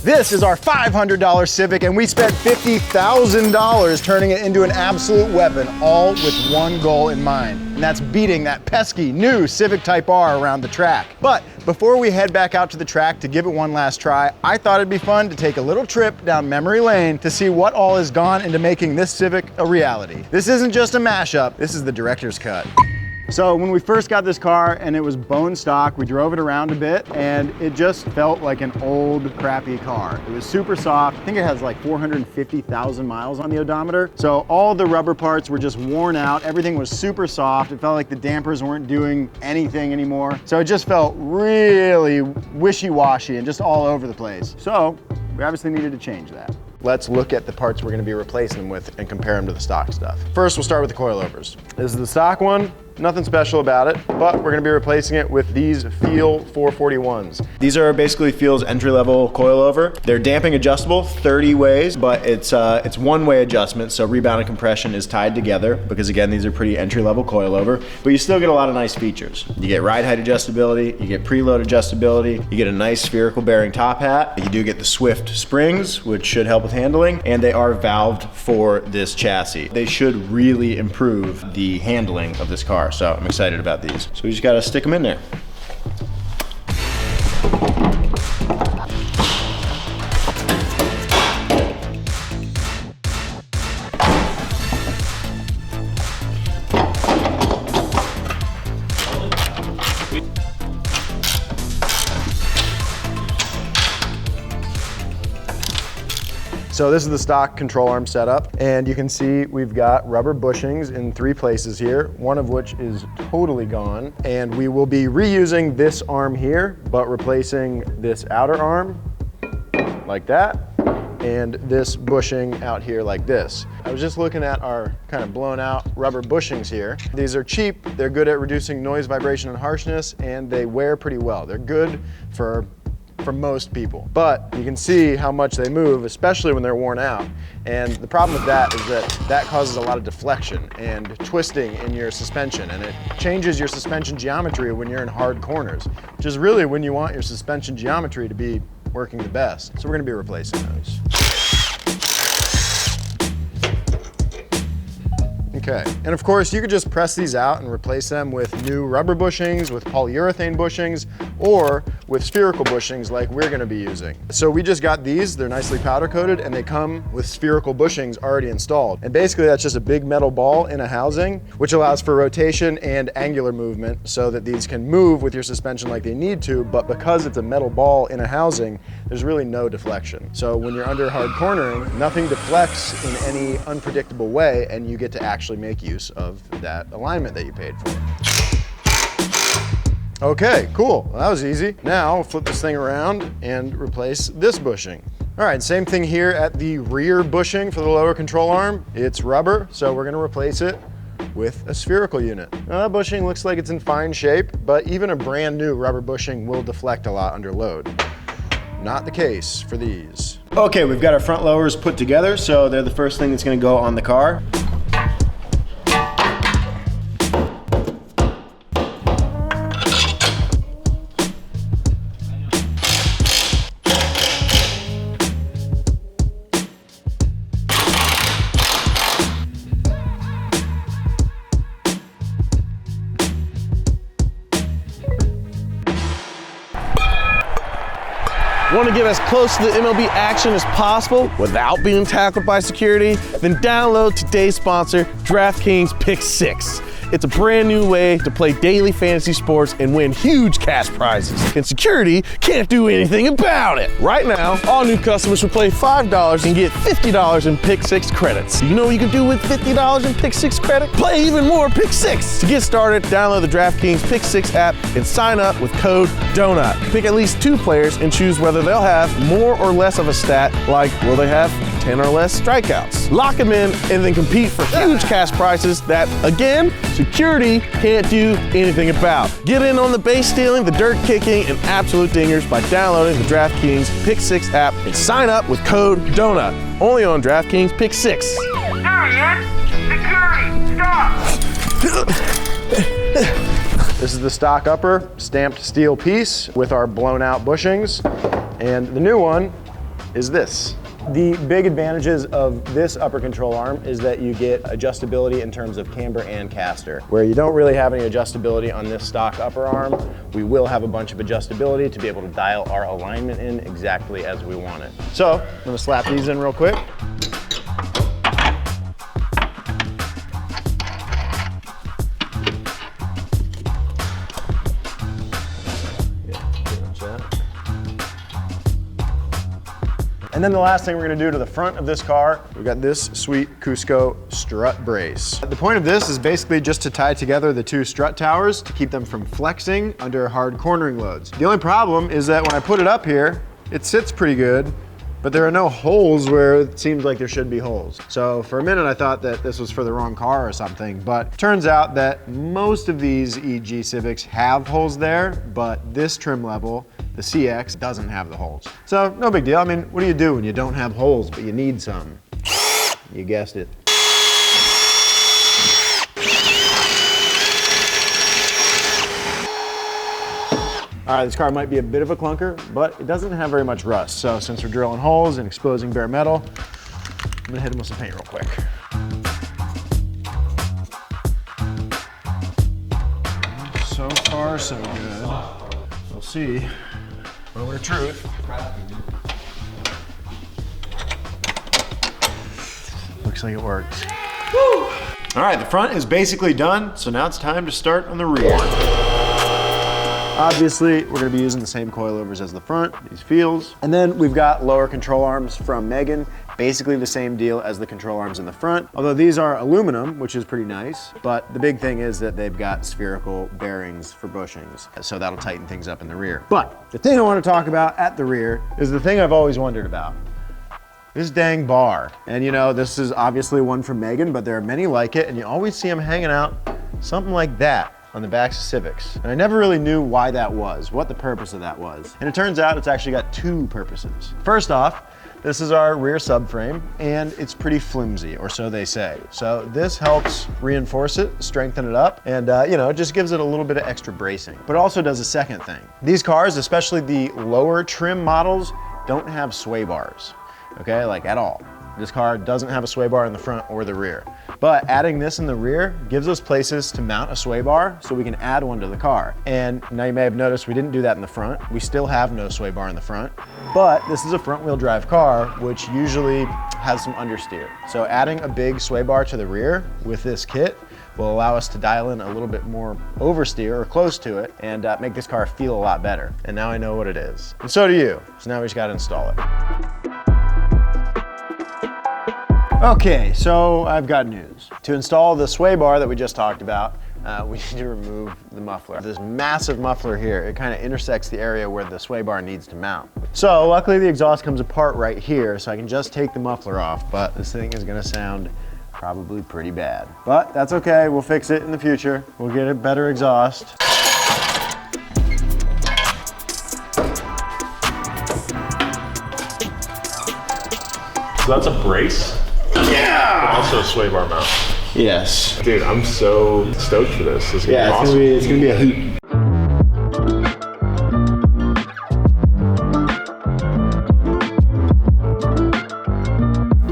This is our $500 Civic, and we spent $50,000 turning it into an absolute weapon, all with one goal in mind, and that's beating that pesky new Civic Type R around the track. But before we head back out to the track to give it one last try, I thought it'd be fun to take a little trip down memory lane to see what all has gone into making this Civic a reality. This isn't just a mashup, this is the director's cut. So when we first got this car and it was bone stock, we drove it around a bit and it just felt like an old crappy car. It was super soft. I think it has like 450,000 miles on the odometer. So all the rubber parts were just worn out. Everything was super soft. It felt like the dampers weren't doing anything anymore. So it just felt really wishy-washy and just all over the place. So we obviously needed to change that. Let's look at the parts we're gonna be replacing them with and compare them to the stock stuff. First, we'll start with the coilovers. This is the stock one. Nothing special about it, but we're gonna be replacing it with these Feel 441s. These are basically Feel's entry-level coilover. They're damping adjustable 30 ways, but it's one-way adjustment, so rebound and compression is tied together because again, these are pretty entry-level coilover, but you still get a lot of nice features. You get ride height adjustability, you get preload adjustability, you get a nice spherical bearing top hat, you do get the Swift springs, which should help with handling, and they are valved for this chassis. They should really improve the handling of this car. So I'm excited about these. So we just gotta stick them in there. So this is the stock control arm setup, and you can see we've got rubber bushings in 3 places here, one of which is totally gone. And we will be reusing this arm here, but replacing this outer arm like that, and this bushing out here like this. I was just looking at our kind of blown out rubber bushings here. These are cheap, they're good at reducing noise, vibration, and harshness, and they wear pretty well. They're good for most people, but you can see how much they move, especially when they're worn out. And the problem with that is that causes a lot of deflection and twisting in your suspension, and it changes your suspension geometry when you're in hard corners, which is really when you want your suspension geometry to be working the best. So we're gonna be replacing those. Okay, and of course you could just press these out and replace them with new rubber bushings, with polyurethane bushings, or with spherical bushings like we're gonna be using. So we just got these, they're nicely powder coated, and they come with spherical bushings already installed. And basically that's just a big metal ball in a housing, which allows for rotation and angular movement so that these can move with your suspension like they need to, but because it's a metal ball in a housing, there's really no deflection. So when you're under hard cornering, nothing deflects in any unpredictable way, and you get to actually make use of that alignment that you paid for. Okay, cool, well, that was easy. Now we'll flip this thing around and replace this bushing. All right, same thing here at the rear bushing for the lower control arm. It's rubber, so we're gonna replace it with a spherical unit. Now that bushing looks like it's in fine shape, but even a brand new rubber bushing will deflect a lot under load. Not the case for these. Okay, we've got our front lowers put together, so they're the first thing that's gonna go on the car. Want to get as close to the MLB action as possible without being tackled by security? Then download today's sponsor, DraftKings Pick 6. It's a brand new way to play daily fantasy sports and win huge cash prizes. And security can't do anything about it. Right now, all new customers will play $5 and get $50 in Pick 6 credits. You know what you can do with $50 in Pick 6 credit? Play even more Pick 6. To get started, download the DraftKings Pick 6 app and sign up with code DONUT. Pick at least 2 players and choose whether they'll have more or less of a stat, like will they have 10 or less strikeouts. Lock them in and then compete for huge cash prizes that, again, security can't do anything about. Get in on the base stealing, the dirt kicking, and absolute dingers by downloading the DraftKings Pick 6 app and sign up with code DONUT. Only on DraftKings Pick 6. Security, stop! This is the stock upper, stamped steel piece with our blown out bushings. And the new one is this. The big advantages of this upper control arm is that you get adjustability in terms of camber and caster. Where you don't really have any adjustability on this stock upper arm, we will have a bunch of adjustability to be able to dial our alignment in exactly as we want it. So I'm gonna slap these in real quick. And then the last thing we're gonna do to the front of this car, we've got this sweet Cusco strut brace. The point of this is basically just to tie together the two strut towers to keep them from flexing under hard cornering loads. The only problem is that when I put it up here, it sits pretty good, but there are no holes where it seems like there should be holes. So for a minute I thought that this was for the wrong car or something, but turns out that most of these EG Civics have holes there, but this trim level, the CX, doesn't have the holes. So no big deal. I mean, what do you do when you don't have holes, but you need some? You guessed it. All right, this car might be a bit of a clunker, but it doesn't have very much rust. So since we're drilling holes and exposing bare metal, I'm gonna hit them with some paint real quick. So far, so good. We'll see. Moment of truth. Looks like it works. Woo! All right, the front is basically done, so now it's time to start on the rear. Obviously, we're gonna be using the same coilovers as the front, these feels. And then we've got lower control arms from Megan, basically the same deal as the control arms in the front. Although these are aluminum, which is pretty nice, but the big thing is that they've got spherical bearings for bushings, so that'll tighten things up in the rear. But the thing I wanna talk about at the rear is the thing I've always wondered about. This dang bar. And you know, this is obviously one from Megan, but there are many like it, and you always see them hanging out something like that on the backs of Civics. And I never really knew why that was, what the purpose of that was. And it turns out it's actually got two purposes. First off, this is our rear subframe, and it's pretty flimsy, or so they say. So this helps reinforce it, strengthen it up, and you know, it just gives it a little bit of extra bracing. But it also does a second thing. These cars, especially the lower trim models, don't have sway bars, okay, like at all. This car doesn't have a sway bar in the front or the rear. But adding this in the rear gives us places to mount a sway bar so we can add one to the car. And now you may have noticed we didn't do that in the front. We still have no sway bar in the front, but this is a front wheel drive car, which usually has some understeer. So adding a big sway bar to the rear with this kit will allow us to dial in a little bit more oversteer or close to it and make this car feel a lot better. And now I know what it is. And so do you. So now we just gotta install it. Okay, so I've got news. To install the sway bar that we just talked about, we need to remove the muffler. This massive muffler here, it kind of intersects the area where the sway bar needs to mount. So luckily the exhaust comes apart right here, so I can just take the muffler off, but this thing is gonna sound probably pretty bad. But that's okay, we'll fix it in the future. We'll get a better exhaust. So that's a brace? Yeah! But also a sway bar mount. Yes. Dude, I'm so stoked for this. This is gonna be awesome. It's gonna be a hoot.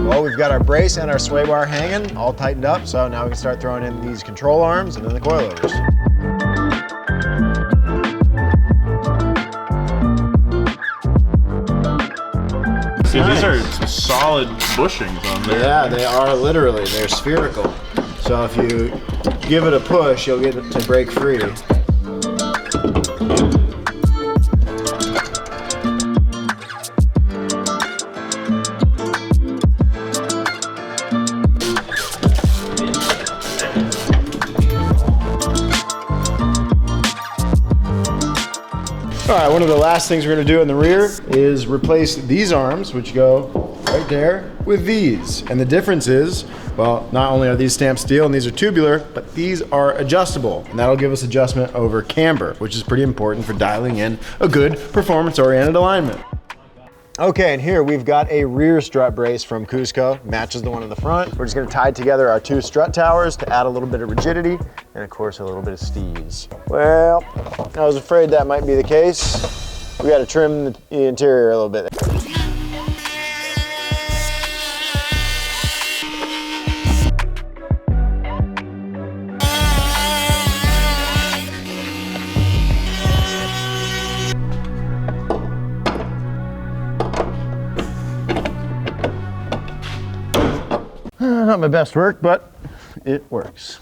Well, we've got our brace and our sway bar hanging, all tightened up, so now we can start throwing in these control arms and then the coilovers. Dude, these are some solid bushings on there. Yeah, they are literally. They're spherical. So if you give it a push, you'll get it to break free. All right, one of the last things we're gonna do in the rear is replace these arms, which go right there, with these. And the difference is, well, not only are these stamped steel and these are tubular, but these are adjustable. And that'll give us adjustment over camber, which is pretty important for dialing in a good performance-oriented alignment. Okay, and here we've got a rear strut brace from Cusco, matches the one in the front. We're just gonna tie together our two strut towers to add a little bit of rigidity and of course a little bit of steeze. Well, I was afraid that might be the case. We gotta trim the interior a little bit. Not my best work, but it works.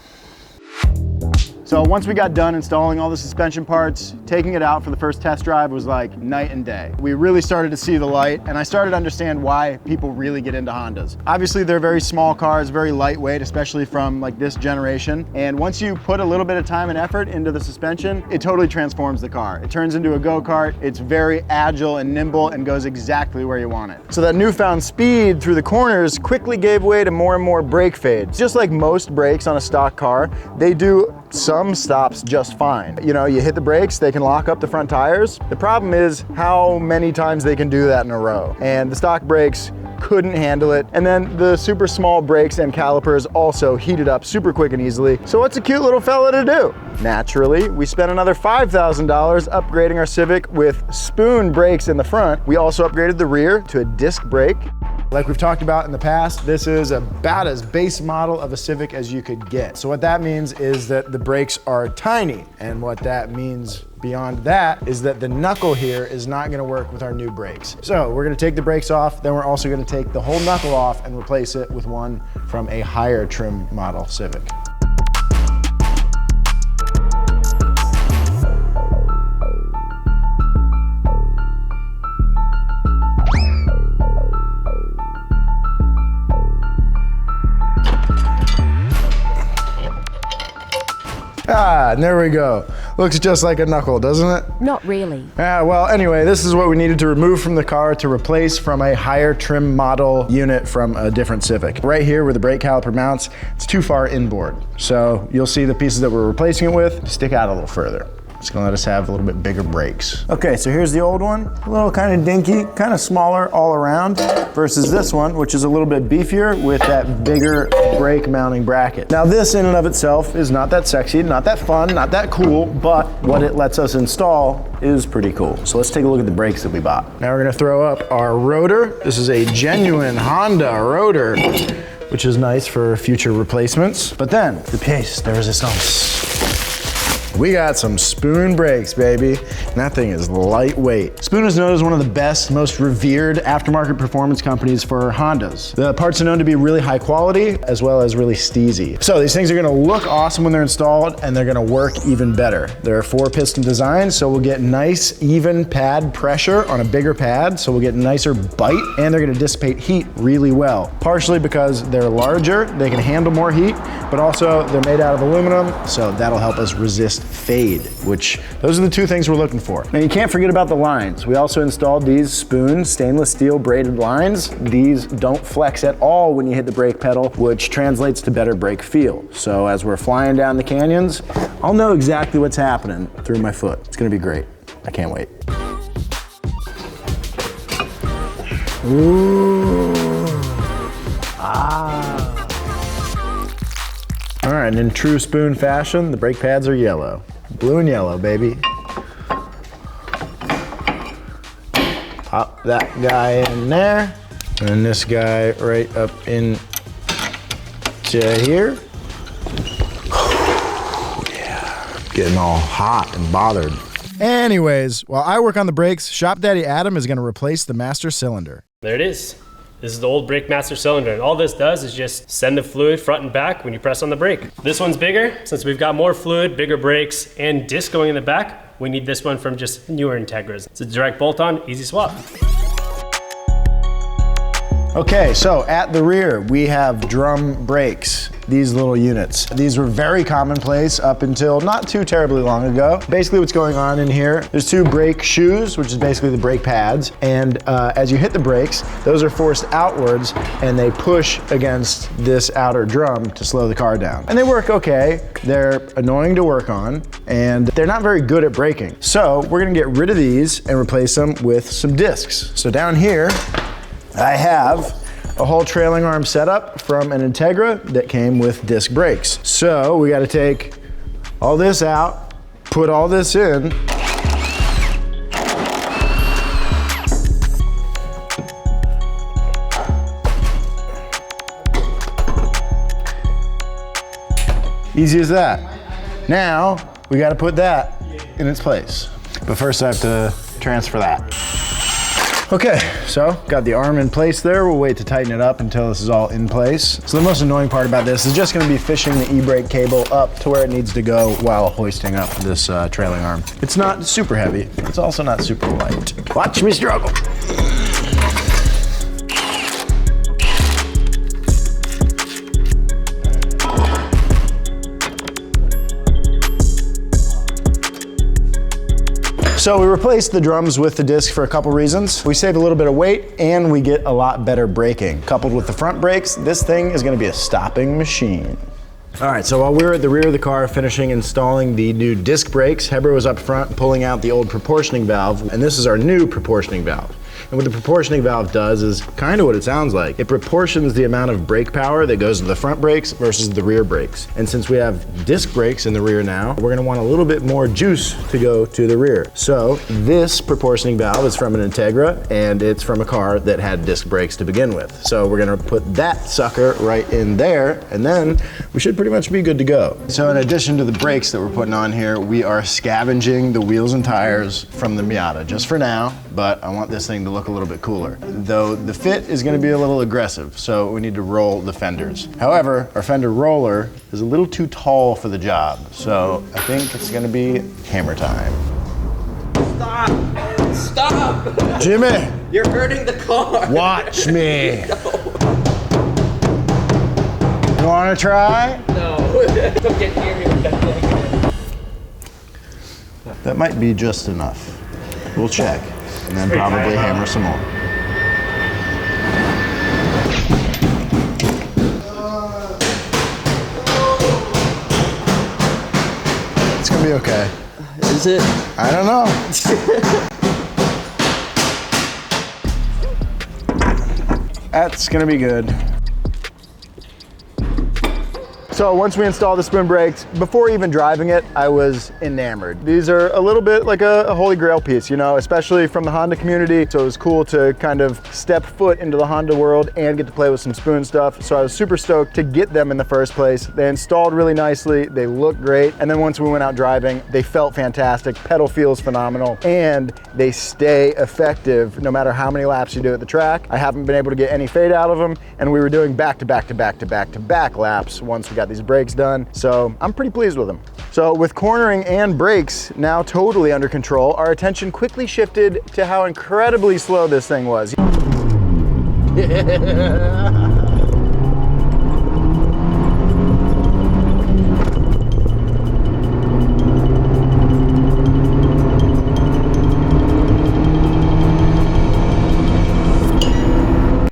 So once we got done installing all the suspension parts, taking it out for the first test drive was like night and day. We really started to see the light, and I started to understand why people really get into Hondas. Obviously, they're very small cars, very lightweight, especially from like this generation. And once you put a little bit of time and effort into the suspension, it totally transforms the car. It turns into a go-kart. It's very agile and nimble and goes exactly where you want it. So that newfound speed through the corners quickly gave way to more and more brake fades. Just like most brakes on a stock car, they do some stops just fine. You know, you hit the brakes, they can lock up the front tires. The problem is how many times they can do that in a row. And the stock brakes couldn't handle it. And then the super small brakes and calipers also heated up super quick and easily. So what's a cute little fella to do? Naturally, we spent another $5,000 upgrading our Civic with spoon brakes in the front. We also upgraded the rear to a disc brake. Like we've talked about in the past, this is about as base model of a Civic as you could get. So what that means is that the brakes are tiny. And what that means beyond that is that the knuckle here is not gonna work with our new brakes. So we're gonna take the brakes off, then we're also gonna take the whole knuckle off and replace it with one from a higher trim model Civic. Ah, and there we go. Looks just like a knuckle, doesn't it? Not really. Well, anyway, this is what we needed to remove from the car to replace from a higher trim model unit from a different Civic. Right here where the brake caliper mounts, it's too far inboard. So you'll see the pieces that we're replacing it with stick out a little further. It's gonna let us have a little bit bigger brakes. Okay, so here's the old one. A little kind of dinky, kind of smaller all around, versus this one, which is a little bit beefier with that bigger brake mounting bracket. Now this in and of itself is not that sexy, not that fun, not that cool, but what it lets us install is pretty cool. So let's take a look at the brakes that we bought. Now we're gonna throw up our rotor. This is a genuine Honda rotor, which is nice for future replacements. But then, the pièce de résistance. We got some Spoon brakes, baby. And that thing is lightweight. Spoon is known as one of the best, most revered aftermarket performance companies for Hondas. The parts are known to be really high quality, as well as really steezy. So these things are gonna look awesome when they're installed, and they're gonna work even better. They're a 4-piston design, so we'll get nice, even pad pressure on a bigger pad, so we'll get nicer bite, and they're gonna dissipate heat really well. Partially because they're larger, they can handle more heat, but also they're made out of aluminum, so that'll help us resist fade, which those are the two things we're looking for. Now you can't forget about the lines. We also installed these Spoon stainless steel braided lines. These don't flex at all when you hit the brake pedal, which translates to better brake feel. So as we're flying down the canyons, I'll know exactly what's happening through my foot. It's gonna be great. I can't wait. Ooh. Ah. All right, and in true Spoon fashion, the brake pads are yellow. Blue and yellow, baby. Pop that guy in there, and this guy right up in to here. Yeah, getting all hot and bothered. Anyways, while I work on the brakes, Shop Daddy Adam is gonna replace the master cylinder. There it is. This is the old brake master cylinder, and all this does is just send the fluid front and back when you press on the brake. This one's bigger. Since we've got more fluid, bigger brakes, and disc going in the back, we need this one from just newer Integras. It's a direct bolt-on, easy swap. Okay, so at the rear, we have drum brakes, these little units. These were very commonplace up until not too terribly long ago. Basically what's going on in here, there's 2 brake shoes, which is basically the brake pads, and as you hit the brakes, those are forced outwards, and they push against this outer drum to slow the car down. And they work okay. They're annoying to work on, and they're not very good at braking. So we're gonna get rid of these and replace them with some discs. So down here, I have a whole trailing arm setup from an Integra that came with disc brakes. So we got to take all this out, put all this in. Easy as that. Now we got to put that in its place. But first I have to transfer that. Okay, so got the arm in place there. We'll wait to tighten it up until this is all in place. So the most annoying part about this is just gonna be fishing the e-brake cable up to where it needs to go while hoisting up this trailing arm. It's not super heavy. It's also not super light. Watch me struggle. So we replaced the drums with the disc for a couple reasons. We save a little bit of weight and we get a lot better braking. Coupled with the front brakes, this thing is gonna be a stopping machine. All right, so while we were at the rear of the car finishing installing the new disc brakes, Heber was up front pulling out the old proportioning valve, and this is our new proportioning valve. And what the proportioning valve does is kind of what it sounds like. It proportions the amount of brake power that goes to the front brakes versus the rear brakes. And since we have disc brakes in the rear now, we're gonna want a little bit more juice to go to the rear. So this proportioning valve is from an Integra, and it's from a car that had disc brakes to begin with. So we're gonna put that sucker right in there, and then we should pretty much be good to go. So in addition to the brakes that we're putting on here, we are scavenging the wheels and tires from the Miata, just for now, but I want this thing to look a little bit cooler. Though the fit is gonna be a little aggressive, so we need to roll the fenders. However, our fender roller is a little too tall for the job, so I think it's gonna be hammer time. Stop! Stop! Jimmy! You're hurting the car! Watch me! You wanna try? No. Don't get near me with that thing. That might be just enough. We'll check, and then probably hammer some more. It's gonna be okay. Is it? I don't know. That's gonna be good. So once we installed the spoon brakes, before even driving it, I was enamored. These are a little bit like a holy grail piece, you know, especially from the Honda community. So it was cool to kind of step foot into the Honda world and get to play with some spoon stuff. So I was super stoked to get them in the first place. They installed really nicely, they look great. And then once we went out driving, they felt fantastic. Pedal feels phenomenal, and they stay effective no matter how many laps you do at the track. I haven't been able to get any fade out of them, and we were doing back-to-back laps once we got these brakes done, so I'm pretty pleased with them. So with cornering and brakes now totally under control, our attention quickly shifted to how incredibly slow this thing was.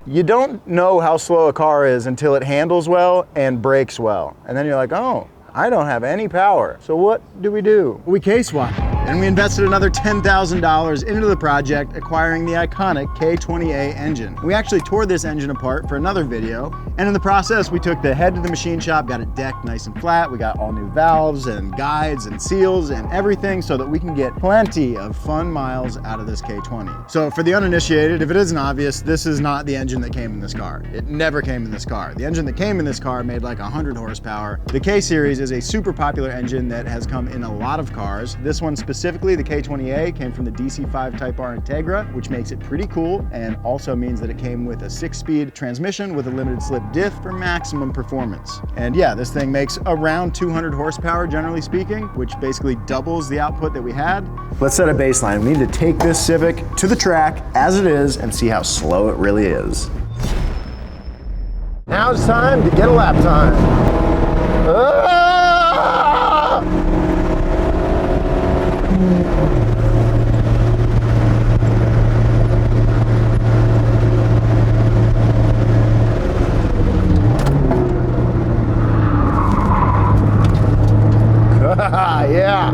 You don't know how slow a car is until it handles well and brakes well. And then you're like, oh, I don't have any power. So what do? We K-swapped, and we invested another $10,000 into the project, acquiring the iconic K20A engine. We actually tore this engine apart for another video, and in the process, we took the head to the machine shop, got it decked nice and flat. We got all new valves and guides and seals and everything so that we can get plenty of fun miles out of this K20. So for the uninitiated, if it isn't obvious, this is not the engine that came in this car. It never came in this car. The engine that came in this car made like 100 horsepower. The K-Series is a super popular engine that has come in a lot of cars. This one specifically, the K20A, came from the DC-5 Type R Integra, which makes it pretty cool, and also means that it came with a 6-speed transmission with a limited slip diff for maximum performance. And yeah, this thing makes around 200 horsepower, generally speaking, which basically doubles the output that we had. Let's set a baseline. We need to take this Civic to the track as it is and see how slow it really is. Now it's time to get a lap time. Ah! Yeah.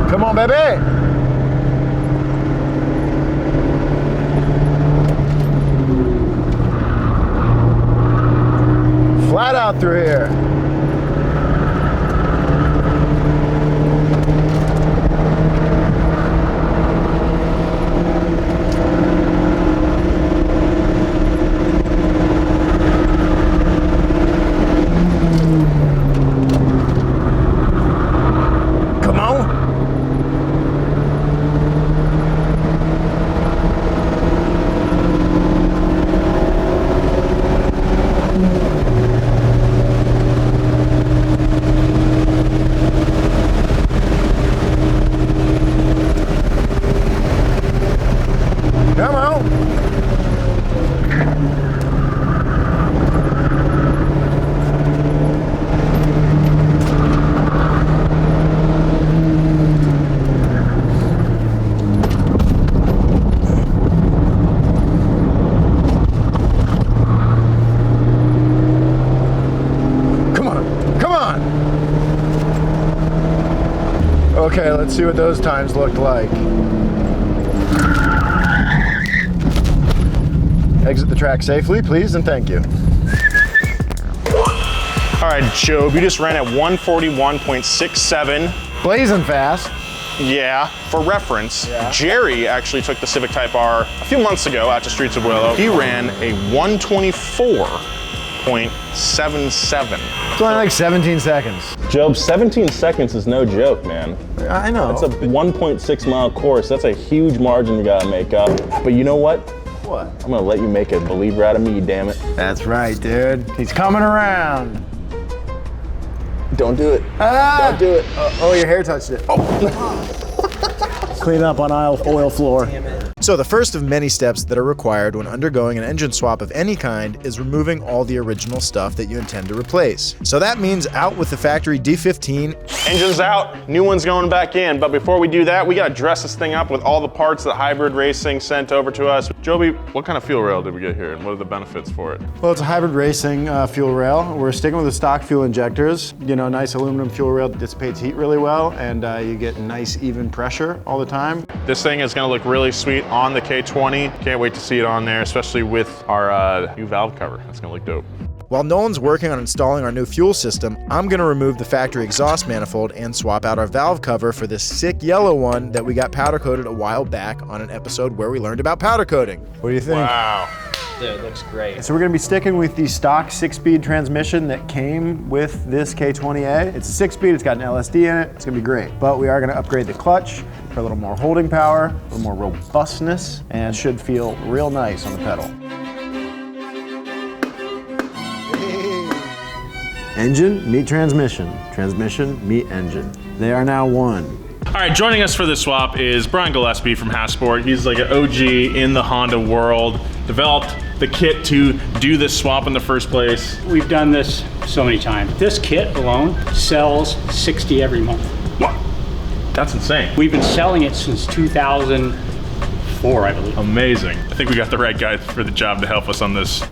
Come on, baby. Flat out through here. Okay, let's see what those times looked like. Exit the track safely, please, and thank you. All right, Job, you just ran at 141.67. Blazing fast. Yeah, for reference, Jerry actually took the Civic Type R a few months ago out to Streets of Willow. He ran a 124.77. It's only like 17 seconds. Job, 17 seconds is no joke, man. I know. That's a 1.6 mile course. That's a huge margin you gotta make up. But you know what? What? I'm gonna let you make a believer out of me, damn it. That's right, dude. He's coming around. Don't do it. Ah! Don't do it. Oh, your hair touched it. Clean up on oil floor. So the first of many steps that are required when undergoing an engine swap of any kind is removing all the original stuff that you intend to replace. So that means out with the factory D15. Engine's out, new one's going back in. But before we do that, we gotta dress this thing up with all the parts that Hybrid Racing sent over to us. Joby, what kind of fuel rail did we get here and what are the benefits for it? Well, it's a Hybrid Racing fuel rail. We're sticking with the stock fuel injectors. You know, nice aluminum fuel rail dissipates heat really well, and you get nice even pressure all the time. This thing is gonna look really sweet on the K20. Can't wait to see it on there, especially with our new valve cover. That's gonna look dope. While Nolan's working on installing our new fuel system, I'm gonna remove the factory exhaust manifold and swap out our valve cover for this sick yellow one that we got powder coated a while back on an episode where we learned about powder coating. What do you think? Wow. Dude, it looks great. So we're gonna be sticking with the stock 6-speed transmission that came with this K20A. It's a 6-speed, it's got an LSD in it, it's gonna be great. But we are gonna upgrade the clutch for a little more holding power, a little more robustness, and it should feel real nice on the pedal. Engine, meet transmission. Transmission, meet engine. They are now one. All right, joining us for this swap is Brian Gillespie from Hassport. He's like an OG in the Honda world. Developed the kit to do this swap in the first place. We've done this so many times. This kit alone sells 60 every month. What? That's insane. We've been selling it since 2004, I believe. Amazing. I think we got the right guy for the job to help us on this.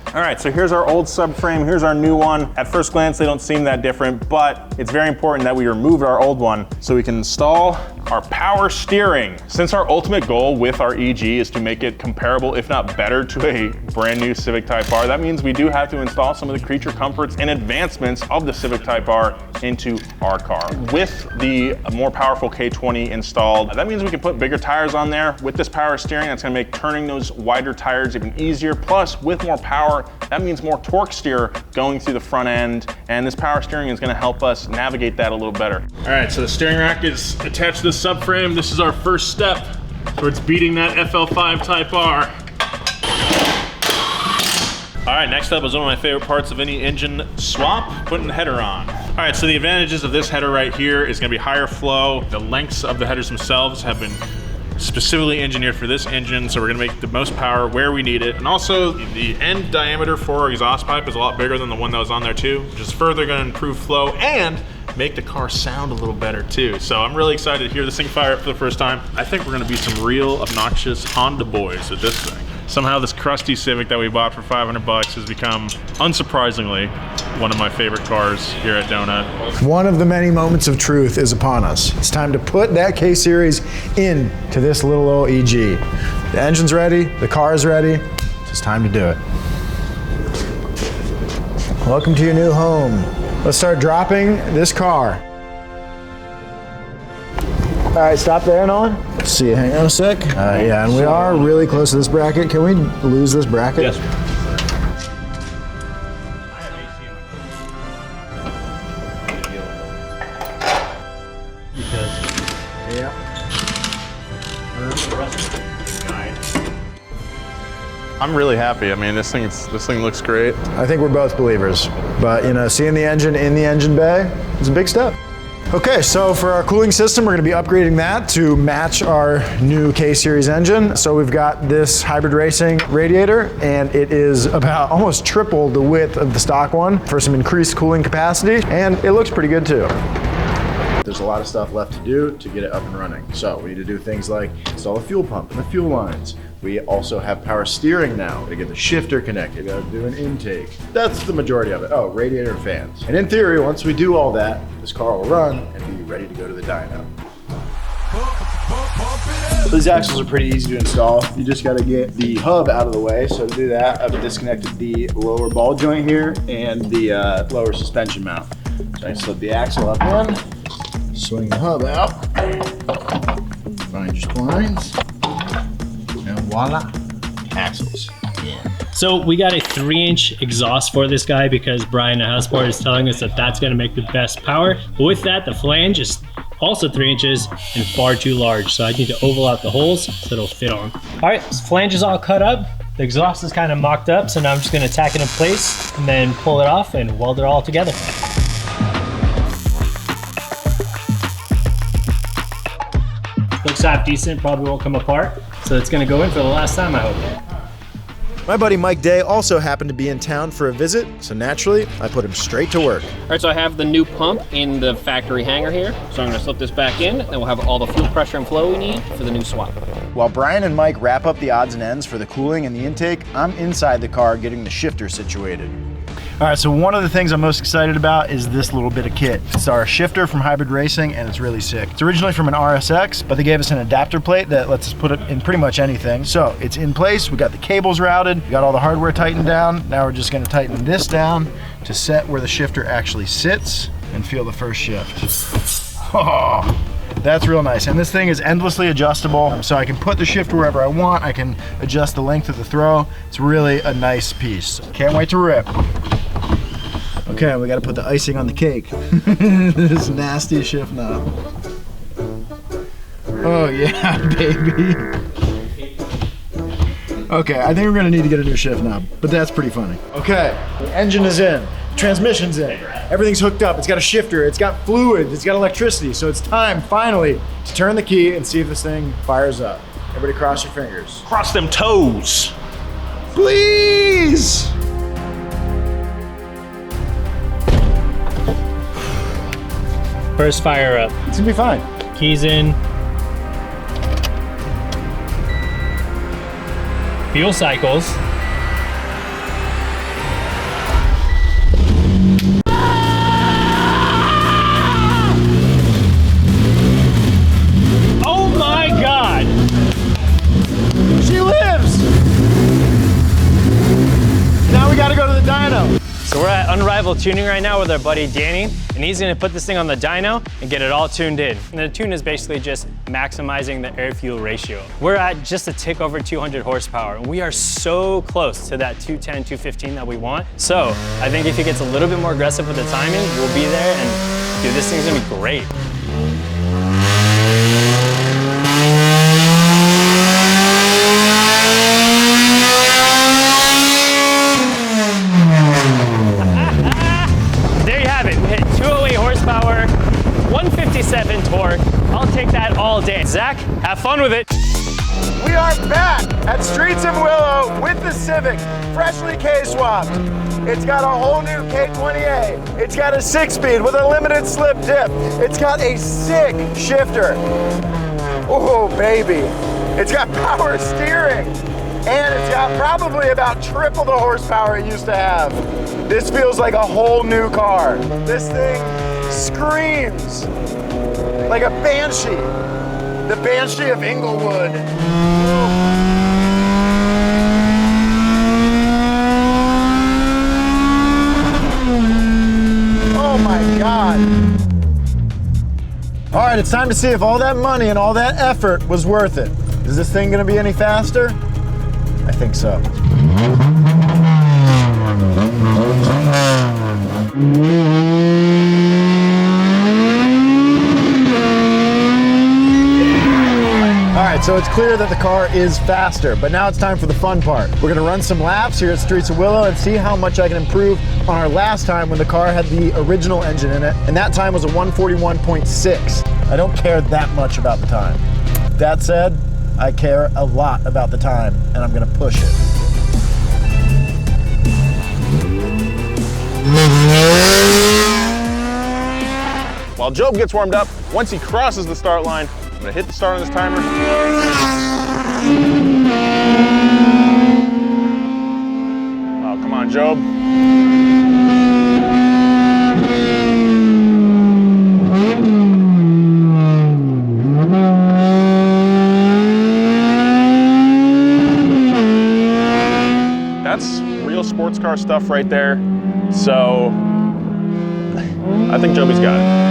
All right, so here's our old subframe, here's our new one. At first glance, they don't seem that different, but it's very important that we removed our old one so we can install our power steering. Since our ultimate goal with our EG is to make it comparable, if not better, to a brand new Civic Type R, that means we do have to install some of the creature comforts and advancements of the Civic Type R into our car. With the more powerful K20 installed, that means we can put bigger tires on there. With this power steering, that's gonna make turning those wider tires even easier. Plus, with more power, that means more torque steer going through the front end, and this power steering is gonna help us navigate that a little better. All right, so the steering rack is attached to the subframe. This is our first step towards beating that FL5 Type R. All right, next up is one of my favorite parts of any engine swap, putting the header on. All right, so the advantages of this header right here is gonna be higher flow. The lengths of the headers themselves have been specifically engineered for this engine, so we're gonna make the most power where we need it. And also, the end diameter for our exhaust pipe is a lot bigger than the one that was on there too, which is further gonna improve flow and make the car sound a little better too. So I'm really excited to hear this thing fire up for the first time. I think we're gonna be some real obnoxious Honda boys with this thing. Somehow this crusty Civic that we bought for 500 bucks has become, unsurprisingly, one of my favorite cars here at Donut. One of the many moments of truth is upon us. It's time to put that K-Series into this little old EG. The engine's ready, the car is ready, it's just time to do it. Welcome to your new home. Let's start dropping this car. All right, stop there and on. Let's see, hang on a sec. Yeah, and we are really close to this bracket. Can we lose this bracket? Yes. I'm really happy. I mean, this thing looks great. I think we're both believers, but you know, seeing the engine in the engine bay is a big step. Okay, so for our cooling system, we're gonna be upgrading that to match our new K-Series engine. So we've got this Hybrid Racing radiator, and it is about almost triple the width of the stock one for some increased cooling capacity, and it looks pretty good too. There's a lot of stuff left to do to get it up and running. So we need to do things like install a fuel pump and the fuel lines. We also have power steering now to get the shifter connected. We gotta do an intake. That's the majority of it. Oh, radiator and fans. And in theory, once we do all that, this car will run and be ready to go to the dyno. These axles are pretty easy to install. You just gotta get the hub out of the way. So to do that, I've disconnected the lower ball joint here and the lower suspension mount. So I slip the axle up in, swing the hub out, find your splines, and voila, axles. So we got a 3-inch exhaust for this guy because Brian at Houseboard is telling us that that's gonna make the best power. But with that, the flange is also 3 inches and far too large. So I need to oval out the holes so it'll fit on. All right, this flange is all cut up. The exhaust is kind of mocked up. So now I'm just gonna tack it in place and then pull it off and weld it all together. Looks half decent, probably won't come apart. So it's gonna go in for the last time, I hope. My buddy Mike Day also happened to be in town for a visit, so naturally, I put him straight to work. All right, so I have the new pump in the factory hanger here. So I'm gonna slip this back in, and we'll have all the fuel pressure and flow we need for the new swap. While Brian and Mike wrap up the odds and ends for the cooling and the intake, I'm inside the car getting the shifter situated. All right, so one of the things I'm most excited about is this little bit of kit. It's our shifter from Hybrid Racing, and it's really sick. It's originally from an RSX, but they gave us an adapter plate that lets us put it in pretty much anything. So it's in place, we got the cables routed, we got all the hardware tightened down. Now we're just gonna tighten this down to set where the shifter actually sits and feel the first shift. Oh, that's real nice. And this thing is endlessly adjustable, so I can put the shift wherever I want. I can adjust the length of the throw. It's really a nice piece. Can't wait to rip. Okay, we gotta put the icing on the cake. This nasty shift knob. Oh yeah, baby. Okay, I think we're gonna need to get a new shift knob, but that's pretty funny. Okay, the engine is in, transmission's in, everything's hooked up, it's got a shifter, it's got fluid, it's got electricity, so it's time, finally, to turn the key and see if this thing fires up. Everybody cross your fingers. Cross them toes. Please! First fire up. It's gonna be fine. Keys in. Fuel cycles. Oh my God! She lives! Now we gotta go to the dyno. So we're at Unrivaled Tuning right now with our buddy Danny, and he's gonna put this thing on the dyno and get it all tuned in. And the tune is basically just maximizing the air-fuel ratio. We're at just a tick over 200 horsepower, and we are so close to that 210, 215 that we want. So I think if he gets a little bit more aggressive with the timing, we'll be there, and dude, this thing's gonna be great. There you have it. We hit 208 horsepower, 157 torque. I'll take that all day. Zach, have fun with it. We are back at Streets of Willow with the Civic, freshly K-swapped. It's got a whole new K20A. It's got a 6-speed with a limited slip dip. It's got a sick shifter. Oh, baby. It's got power steering. And it's got probably about triple the horsepower it used to have. This feels like a whole new car. This thing screams like a Banshee. The Banshee of Inglewood. Oh my God. All right, it's time to see if all that money and all that effort was worth it. Is this thing gonna be any faster? I think so. All right, so it's clear that the car is faster, but now it's time for the fun part. We're gonna run some laps here at Streets of Willow and see how much I can improve on our last time when the car had the original engine in it, and that time was a 141.6. I don't care that much about the time. That said, I care a lot about the time, and I'm gonna push it. While Job gets warmed up, once he crosses the start line, I'm gonna hit the start on this timer. Oh, come on, Job. sports car stuff right there. So I think Joby's got it.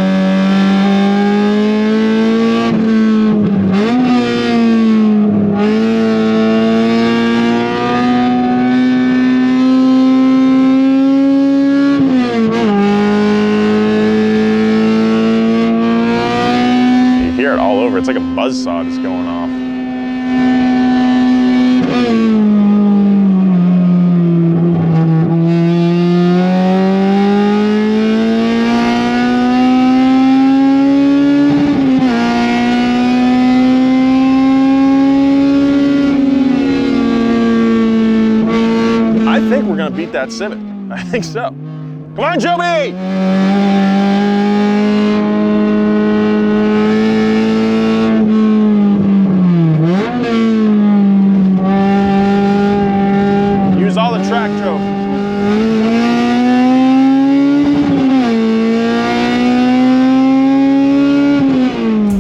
It's like a buzzsaw just going off. I think we're gonna beat that Civic. I think so. Come on, Joby!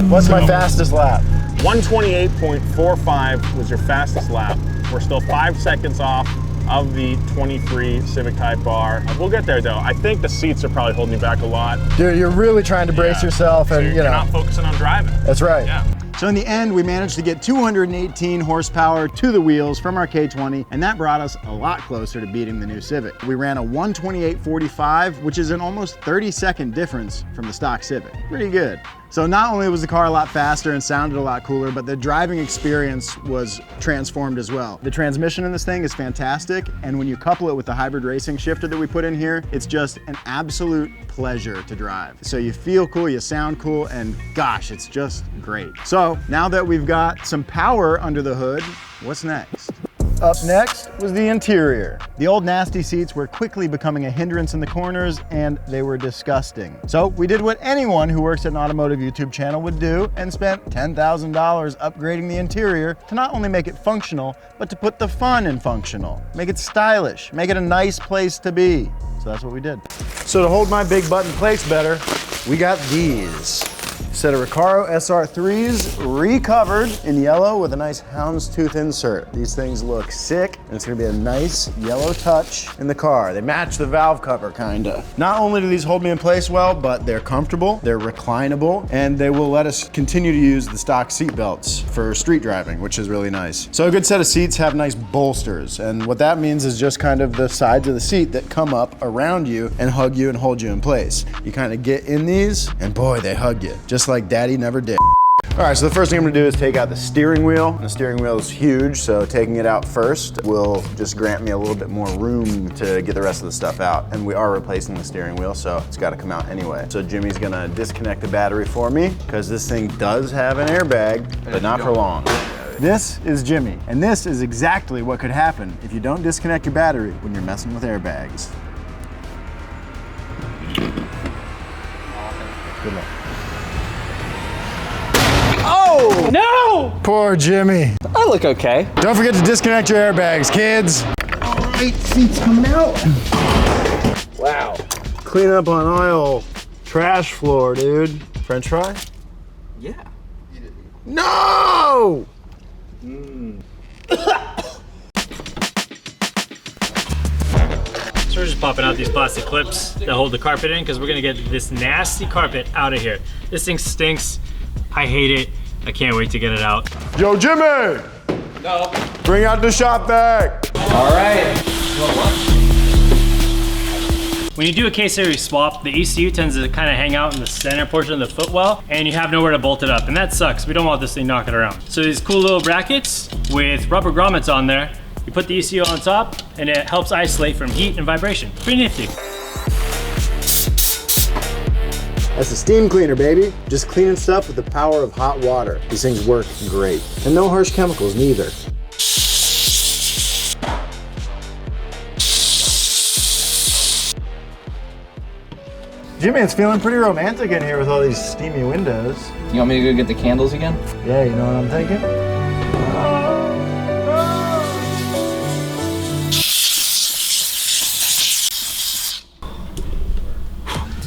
What's my fastest lap? 128.45 was your fastest lap. We're still 5 seconds off of the 23 Civic Type R. We'll get there though. I think the seats are probably holding you back a lot. Dude, you're really trying to brace yourself, and you're not focusing on driving. That's right. Yeah. So in the end, we managed to get 218 horsepower to the wheels from our K20, and that brought us a lot closer to beating the new Civic. We ran a 128.45, which is an almost 30-second difference from the stock Civic. Pretty good. So not only was the car a lot faster and sounded a lot cooler, but the driving experience was transformed as well. The transmission in this thing is fantastic, and when you couple it with the hybrid racing shifter that we put in here, it's just an absolute pleasure to drive. So you feel cool, you sound cool, and gosh, it's just great. So now that we've got some power under the hood, what's next? Up next was the interior. The old nasty seats were quickly becoming a hindrance in the corners, and they were disgusting. So we did what anyone who works at an automotive YouTube channel would do and spent $10,000 upgrading the interior to not only make it functional, but to put the fun in functional. Make it stylish, make it a nice place to be. So that's what we did. So to hold my big button plates better, we got these. Set of Recaro SR3s recovered in yellow with a nice houndstooth insert. These things look sick, and it's gonna be a nice yellow touch in the car. They match the valve cover, kinda. Not only do these hold me in place well, but they're comfortable, they're reclinable, and they will let us continue to use the stock seat belts for street driving, which is really nice. So a good set of seats have nice bolsters, and what that means is just kind of the sides of the seat that come up around you and hug you and hold you in place. You kind of get in these, and boy, they hug you. Just like daddy never did. All right, so the first thing I'm gonna do is take out the steering wheel. The steering wheel is huge, so taking it out first will just grant me a little bit more room to get the rest of the stuff out. And we are replacing the steering wheel, so it's gotta come out anyway. So Jimmy's gonna disconnect the battery for me, because this thing does have an airbag, but not for long. This is Jimmy, and this is exactly what could happen if you don't disconnect your battery when you're messing with airbags. Good luck. Oh! No! Poor Jimmy. I look okay. Don't forget to disconnect your airbags, kids. All right, seats coming out. Wow. Clean up on aisle trash floor, dude. French fry? Yeah. No! So we're just popping out these plastic clips that hold the carpet in, because we're gonna get this nasty carpet out of here. This thing stinks. I hate it. I can't wait to get it out. Yo, Jimmy! No. Bring out the shop vac. All right. When you do a K-series swap, the ECU tends to kind of hang out in the center portion of the footwell, and you have nowhere to bolt it up, and that sucks. We don't want this thing knocking around. So these cool little brackets with rubber grommets on there, you put the ECU on top, and it helps isolate from heat and vibration. Pretty nifty. That's a steam cleaner, baby. Just cleaning stuff with the power of hot water. These things work great. And no harsh chemicals, neither. Jimmy, it's feeling pretty romantic in here with all these steamy windows. You want me to go get the candles again? Yeah, you know what I'm thinking?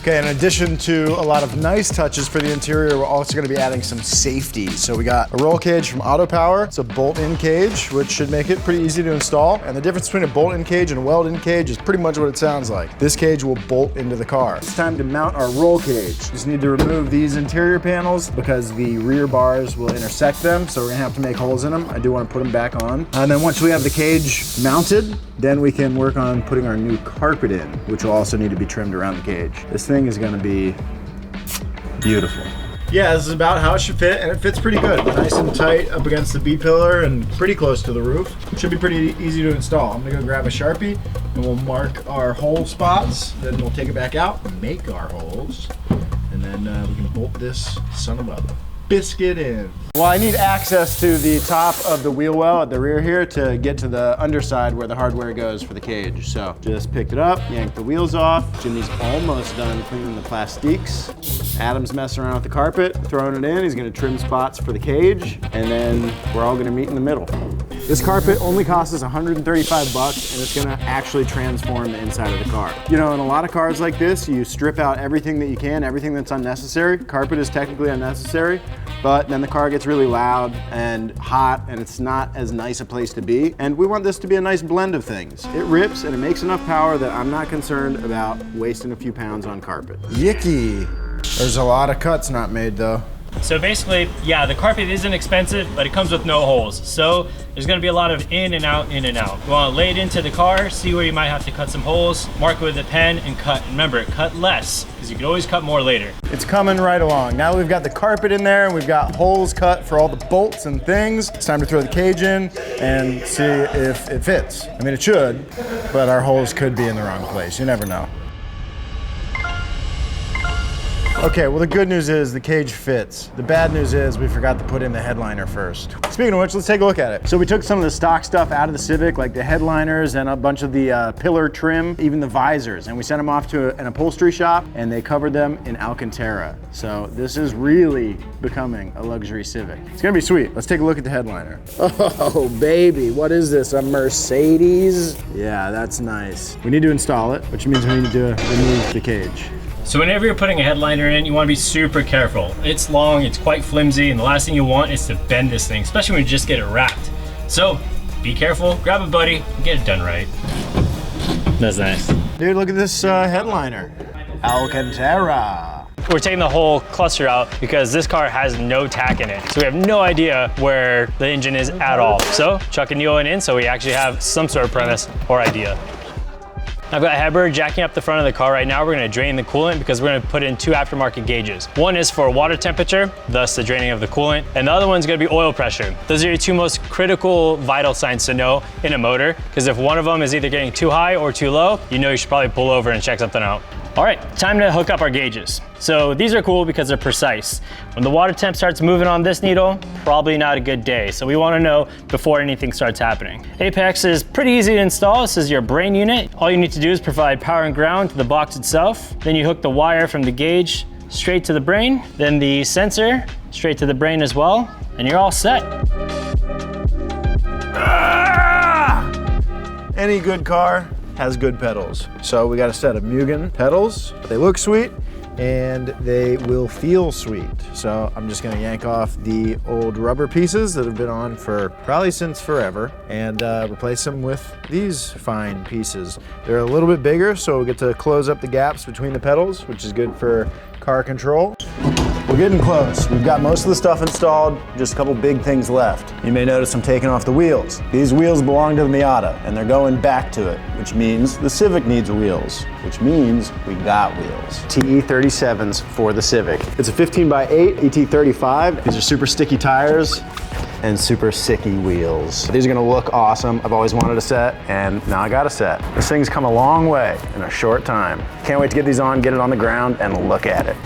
Okay, in addition to a lot of nice touches for the interior, we're also gonna be adding some safety. So we got a roll cage from Auto Power. It's a bolt-in cage, which should make it pretty easy to install. And the difference between a bolt-in cage and a weld-in cage is pretty much what it sounds like. This cage will bolt into the car. It's time to mount our roll cage. Just need to remove these interior panels because the rear bars will intersect them, so we're gonna have to make holes in them. I do wanna put them back on. And then once we have the cage mounted, then we can work on putting our new carpet in, which will also need to be trimmed around the cage. This thing is gonna be beautiful. Yeah, this is about how it should fit, and it fits pretty good. Nice and tight up against the B-pillar and pretty close to the roof. Should be pretty easy to install. I'm gonna go grab a Sharpie and we'll mark our hole spots. Then we'll take it back out, make our holes, and then we can bolt this son of a biscuit in. Well, I need access to the top of the wheel well at the rear here to get to the underside where the hardware goes for the cage. So just picked it up, yanked the wheels off. Jimmy's almost done cleaning the plastiques. Adam's messing around with the carpet, throwing it in. He's gonna trim spots for the cage, and then we're all gonna meet in the middle. This carpet only costs us 135 bucks, and it's gonna actually transform the inside of the car. You know, in a lot of cars like this, you strip out everything that you can, everything that's unnecessary. Carpet is technically unnecessary, but then the car gets really loud and hot, and it's not as nice a place to be. And we want this to be a nice blend of things. It rips and it makes enough power that I'm not concerned about wasting a few pounds on carpet. Yicky. There's a lot of cuts not made though. So basically, yeah, the carpet isn't expensive, but it comes with no holes. So there's gonna be a lot of in and out, in and out. You wanna lay it into the car, see where you might have to cut some holes, mark it with a pen and cut. Remember, cut less, because you can always cut more later. It's coming right along. Now that we've got the carpet in there and we've got holes cut for all the bolts and things, it's time to throw the cage in and see if it fits. I mean, it should, but our holes could be in the wrong place. You never know. Okay, well the good news is the cage fits. The bad news is we forgot to put in the headliner first. Speaking of which, let's take a look at it. So we took some of the stock stuff out of the Civic, like the headliners and a bunch of the pillar trim, even the visors, and we sent them off to an upholstery shop and they covered them in Alcantara. So this is really becoming a luxury Civic. It's gonna be sweet. Let's take a look at the headliner. Oh baby, what is this, a Mercedes? Yeah, that's nice. We need to install it, which means we need to remove the cage. So whenever you're putting a headliner in, you want to be super careful. It's long, it's quite flimsy, and the last thing you want is to bend this thing, especially when you just get it wrapped. So be careful, grab a buddy, and get it done right. That's nice. Dude, look at this headliner. Alcantara. We're taking the whole cluster out because this car has no tack in it. So we have no idea where the engine is at all. So Chuck and Neil went in so we actually have some sort of premise or idea. I've got Heber jacking up the front of the car right now. We're gonna drain the coolant because we're gonna put in two aftermarket gauges. One is for water temperature, thus the draining of the coolant, and the other one's gonna be oil pressure. Those are your two most critical vital signs to know in a motor, because if one of them is either getting too high or too low, you know you should probably pull over and check something out. All right, time to hook up our gauges. So these are cool because they're precise. When the water temp starts moving on this needle, probably not a good day. So we wanna know before anything starts happening. Apex is pretty easy to install. This is your brain unit. All you need to do is provide power and ground to the box itself. Then you hook the wire from the gauge straight to the brain, then the sensor straight to the brain as well, and you're all set. Any good car has good pedals. So we got a set of Mugen pedals. They look sweet and they will feel sweet. So I'm just gonna yank off the old rubber pieces that have been on for probably since forever and replace them with these fine pieces. They're a little bit bigger, so we get to close up the gaps between the pedals, which is good for car control. We're getting close. We've got most of the stuff installed, just a couple big things left. You may notice I'm taking off the wheels. These wheels belong to the Miata, and they're going back to it, which means the Civic needs wheels, which means we got wheels. TE37s for the Civic. It's a 15x8 ET35. These are super sticky tires and super sicky wheels. These are gonna look awesome. I've always wanted a set, and now I got a set. This thing's come a long way in a short time. Can't wait to get these on, get it on the ground, and look at it.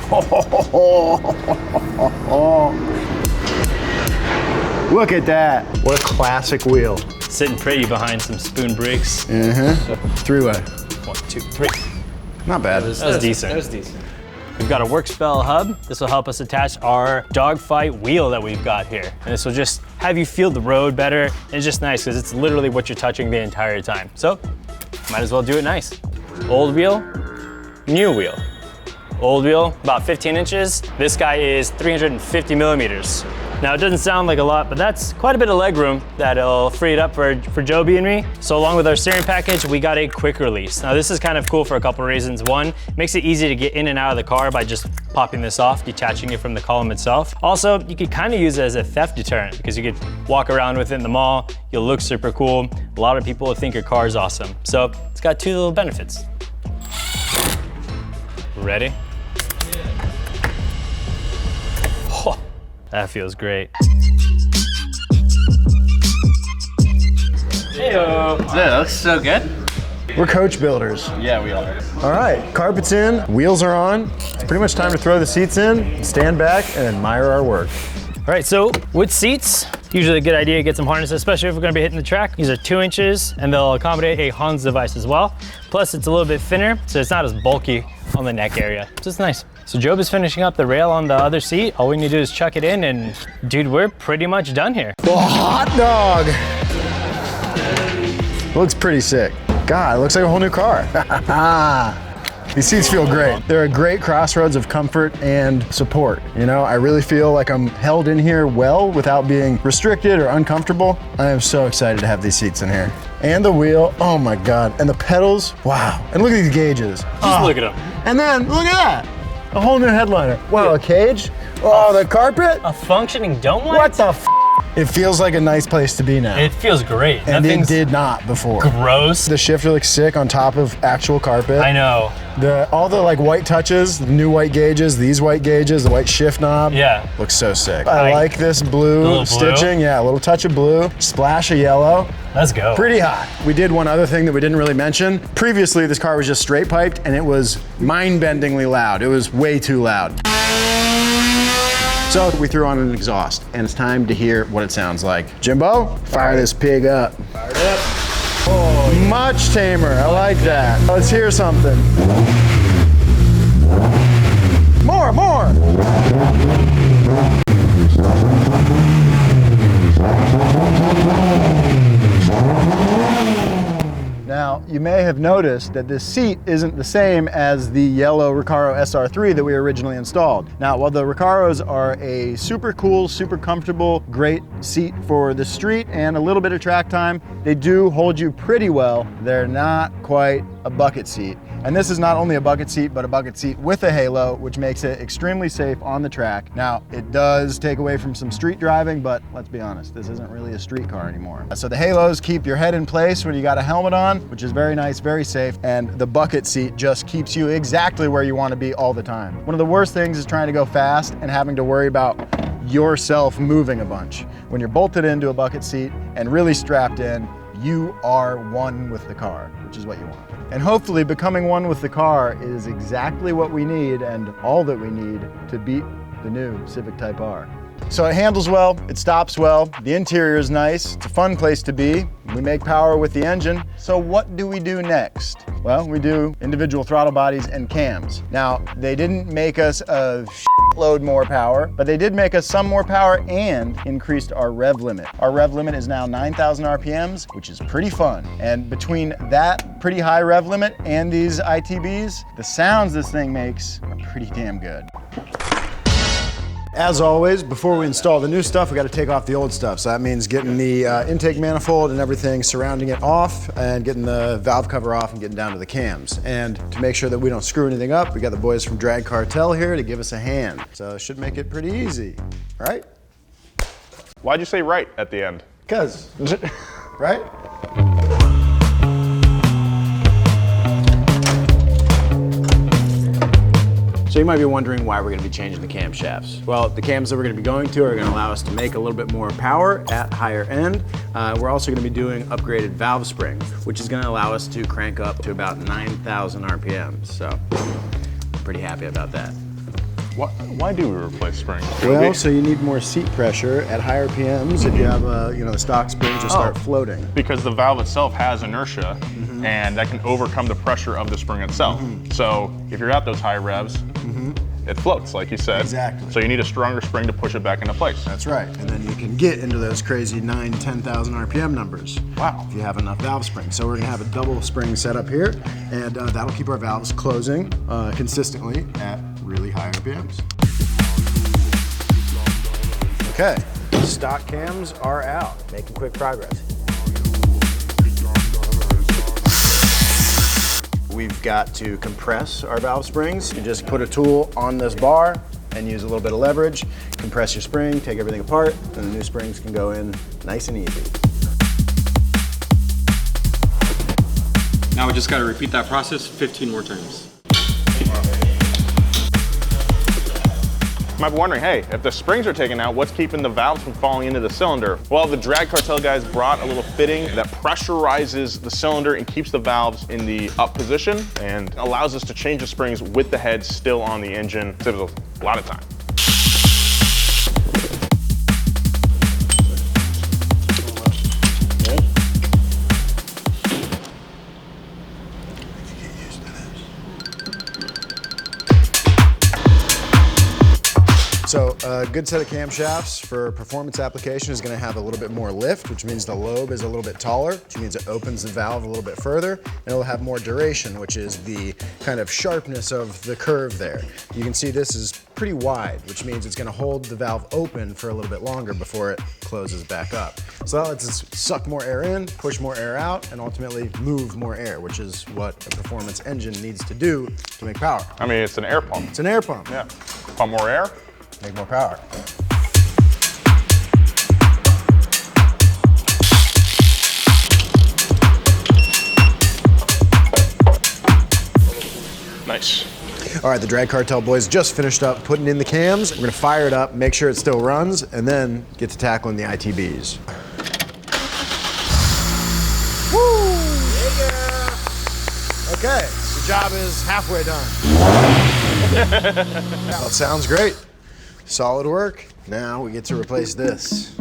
Look at that. What a classic wheel. Sitting pretty behind some spoon brakes. Three-way. 1, 2, 3. Not bad. That was decent. That was decent. We've got a WorkSpell hub. This will help us attach our dogfight wheel that we've got here. And this will just have you feel the road better. And it's just nice because it's literally what you're touching the entire time. So might as well do it nice. Old wheel, new wheel. Old wheel, about 15 inches. This guy is 350 millimeters. Now it doesn't sound like a lot, but that's quite a bit of leg room that'll free it up for Joby and me. So along with our steering package, we got a quick release. Now this is kind of cool for a couple of reasons. One, it makes it easy to get in and out of the car by just popping this off, detaching it from the column itself. Also, you could kind of use it as a theft deterrent because you could walk around with it in the mall, you'll look super cool. A lot of people will think your car is awesome. So it's got two little benefits. Ready? Oh, that feels great. Heyo. That looks so good. We're coach builders. Yeah, we are. All right, carpet's in, wheels are on. It's pretty much time to throw the seats in, stand back, and admire our work. All right, so with seats, usually a good idea to get some harnesses, especially if we're gonna be hitting the track. These are 2 inches and they'll accommodate a Hans device as well. Plus it's a little bit thinner, so it's not as bulky on the neck area. So it's nice. So Job is finishing up the rail on the other seat. All we need to do is chuck it in and dude, we're pretty much done here. The hot dog. Looks pretty sick. God, it looks like a whole new car. These seats feel great. They're a great crossroads of comfort and support. You know, I really feel like I'm held in here well without being restricted or uncomfortable. I am so excited to have these seats in here. And the wheel, oh my God. And the pedals, wow. And look at these gauges. Just look at them. And then, look at that. A whole new headliner. Wow, a cage. Oh, the carpet. A functioning dome light? What the f? It feels like a nice place to be now. It feels great. And Nothing's it did not before. gross. The shifter looks sick on top of actual carpet. I know. All the like white touches, the new white gauges, these white gauges, the white shift knob. Yeah. Looks so sick. I like this blue stitching. Yeah, a little touch of blue, splash of yellow. Let's go. Pretty hot. We did one other thing that we didn't really mention. Previously, this car was just straight piped and it was mind-bendingly loud. It was way too loud. So we threw on an exhaust and it's time to hear what it sounds like. Jimbo, fire this pig up. Fire it up. Oh, yeah. Much tamer, I like that. Let's hear something. More. Now, you may have noticed that this seat isn't the same as the yellow Recaro SR3 that we originally installed. Now, while the Recaros are a super cool, super comfortable, great seat for the street and a little bit of track time, they do hold you pretty well. They're not quite a bucket seat. And this is not only a bucket seat, but a bucket seat with a halo, which makes it extremely safe on the track. Now, it does take away from some street driving, but let's be honest, this isn't really a street car anymore. So the halos keep your head in place when you got a helmet on, which is very nice, very safe, and the bucket seat just keeps you exactly where you want to be all the time. One of the worst things is trying to go fast and having to worry about yourself moving a bunch. When you're bolted into a bucket seat and really strapped in, you are one with the car, which is what you want. And hopefully becoming one with the car is exactly what we need and all that we need to beat the new Civic Type R. So it handles well, it stops well, the interior is nice, it's a fun place to be, we make power with the engine. So what do we do next? Well, we do individual throttle bodies and cams. Now, they didn't make us a load more power, but they did make us some more power and increased our rev limit. Our rev limit is now 9,000 RPMs, which is pretty fun. And between that pretty high rev limit and these ITBs, the sounds this thing makes are pretty damn good. As always, before we install the new stuff, we got to take off the old stuff. So that means getting the intake manifold and everything surrounding it off and getting the valve cover off and getting down to the cams. And to make sure that we don't screw anything up, we got the boys from Drag Cartel here to give us a hand. So it should make it pretty easy, right? Why'd you say right at the end? Because, right? So you might be wondering why we're going to be changing the camshafts. Well, the cams that we're going to be going to are going to allow us to make a little bit more power at higher end. We're also going to be doing upgraded valve springs, which is going to allow us to crank up to about 9,000 RPMs. So I'm pretty happy about that. Why do we replace springs? Well, so you need more seat pressure at higher RPMs. If you have the stock springs will start floating. Because the valve itself has inertia, and that can overcome the pressure of the spring itself. So if you're at those high revs, it floats, like you said. Exactly. So you need a stronger spring to push it back into place. That's right. And then you can get into those crazy 9,000 to 10,000 RPM numbers. Wow. If you have enough valve springs. So we're going to have a double spring set up here, and that'll keep our valves closing consistently at really high RPMs. Okay, stock cams are out, making quick progress. We've got to compress our valve springs. You just put a tool on this bar and use a little bit of leverage, compress your spring, take everything apart, and the new springs can go in nice and easy. Now we just got to repeat that process 15 more times. You might be wondering, hey, if the springs are taken out, what's keeping the valves from falling into the cylinder? Well, the Drag Cartel guys brought a little fitting that pressurizes the cylinder and keeps the valves in the up position and allows us to change the springs with the head still on the engine. Saves a lot of time. So a good set of camshafts for performance application is going to have a little bit more lift, which means the lobe is a little bit taller, which means it opens the valve a little bit further, and it'll have more duration, which is the kind of sharpness of the curve there. You can see this is pretty wide, which means it's going to hold the valve open for a little bit longer before it closes back up. So that lets us suck more air in, push more air out, and ultimately move more air, which is what a performance engine needs to do to make power. I mean, it's an air pump. It's an air pump. Yeah. Pump more air. Make more power. Nice. All right, the Drag Cartel boys just finished up putting in the cams. We're gonna fire it up, make sure it still runs, and then get to tackling the ITBs. Woo! Yeah. Okay, the job is halfway done. That sounds great. Solid work. Now we get to replace this.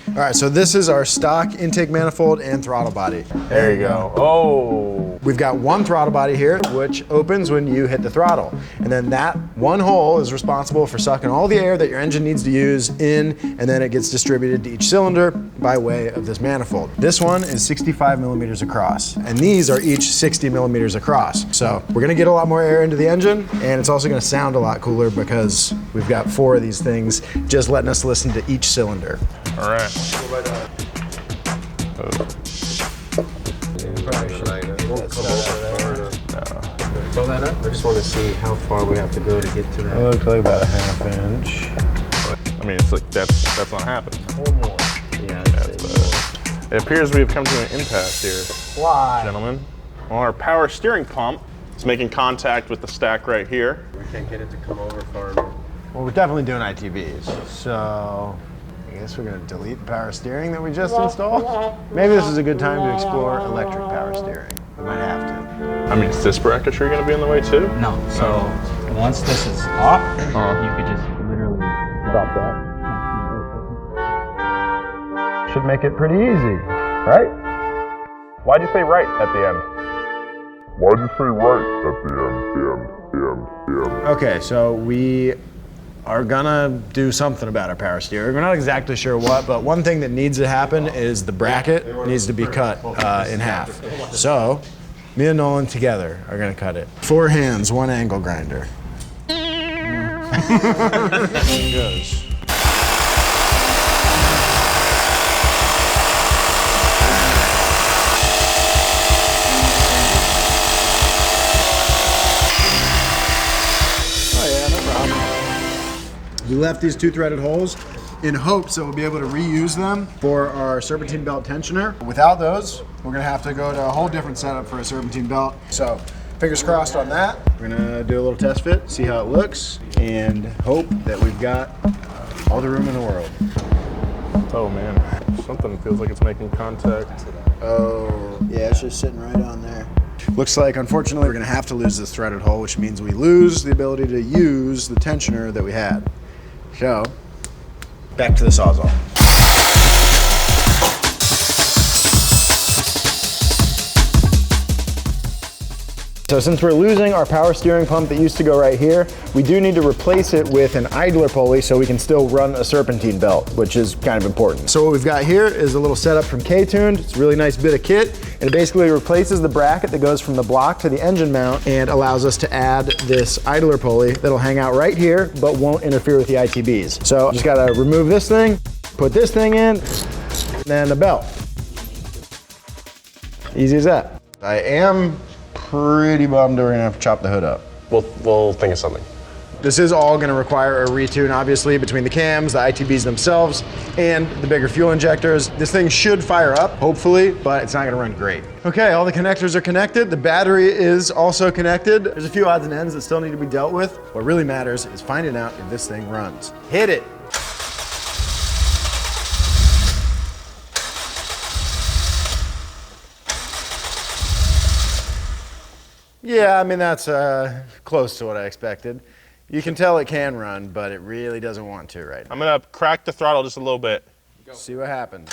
All right, so this is our stock intake manifold and throttle body. There you go. Oh. We've got one throttle body here, which opens when you hit the throttle. And then that one hole is responsible for sucking all the air that your engine needs to use in, and then it gets distributed to each cylinder by way of this manifold. This one is 65 millimeters across, and these are each 60 millimeters across. So we're gonna get a lot more air into the engine, and it's also gonna sound a lot cooler because we've got 4 of these things just letting us listen to each cylinder. All right. Fill that up? I just want to see how far we have to go to get to that. It looks like about a ½ inch. I mean, it's like that's not happening. One more. Yeah, it appears we have come to an impasse here. Why? Gentlemen. Well, our power steering pump is making contact with the stack right here. We can't get it to come over far enough. Well, we're definitely doing ITBs, so I guess we're gonna delete the power steering that we just installed. Maybe this is a good time to explore electric power steering. We might have to. I mean, is this bracketry gonna be in the way too? No. So once this is off, you could just literally Stop that. Should make it pretty easy, right? Why'd you say right at the end? Why'd you say right at the end? Okay, so we are gonna do something about our power steering. We're not exactly sure what, but one thing that needs to happen is the bracket needs to be cut in half. So, me and Nolan together are gonna cut it. 4 hands, 1 angle grinder. There goes. We left these 2-threaded holes in hopes that we'll be able to reuse them for our serpentine belt tensioner. Without those, we're gonna have to go to a whole different setup for a serpentine belt. So, fingers crossed on that. We're gonna do a little test fit, see how it looks, and hope that we've got all the room in the world. Oh man, something feels like it's making contact. Oh, yeah, it's just sitting right on there. Looks like, unfortunately, we're gonna have to lose this threaded hole, which means we lose the ability to use the tensioner that we had. So, back to the Sawzall. So since we're losing our power steering pump that used to go right here, we do need to replace it with an idler pulley so we can still run a serpentine belt, which is kind of important. So what we've got here is a little setup from K-Tuned. It's a really nice bit of kit, And it basically replaces the bracket that goes from the block to the engine mount and allows us to add this idler pulley that'll hang out right here, but won't interfere with the ITBs. So just gotta remove this thing, put this thing in, and then a belt. Easy as that. I am pretty bummed we're gonna have to chop the hood up. We'll think of something. This is all gonna require a retune, obviously, between the cams, the ITBs themselves, and the bigger fuel injectors. This thing should fire up, hopefully, but it's not gonna run great. Okay, all the connectors are connected. The battery is also connected. There's a few odds and ends that still need to be dealt with. What really matters is finding out if this thing runs. Hit it. Yeah, I mean, that's close to what I expected. You can tell it can run, but it really doesn't want to right now. I'm gonna crack the throttle just a little bit. See what happens.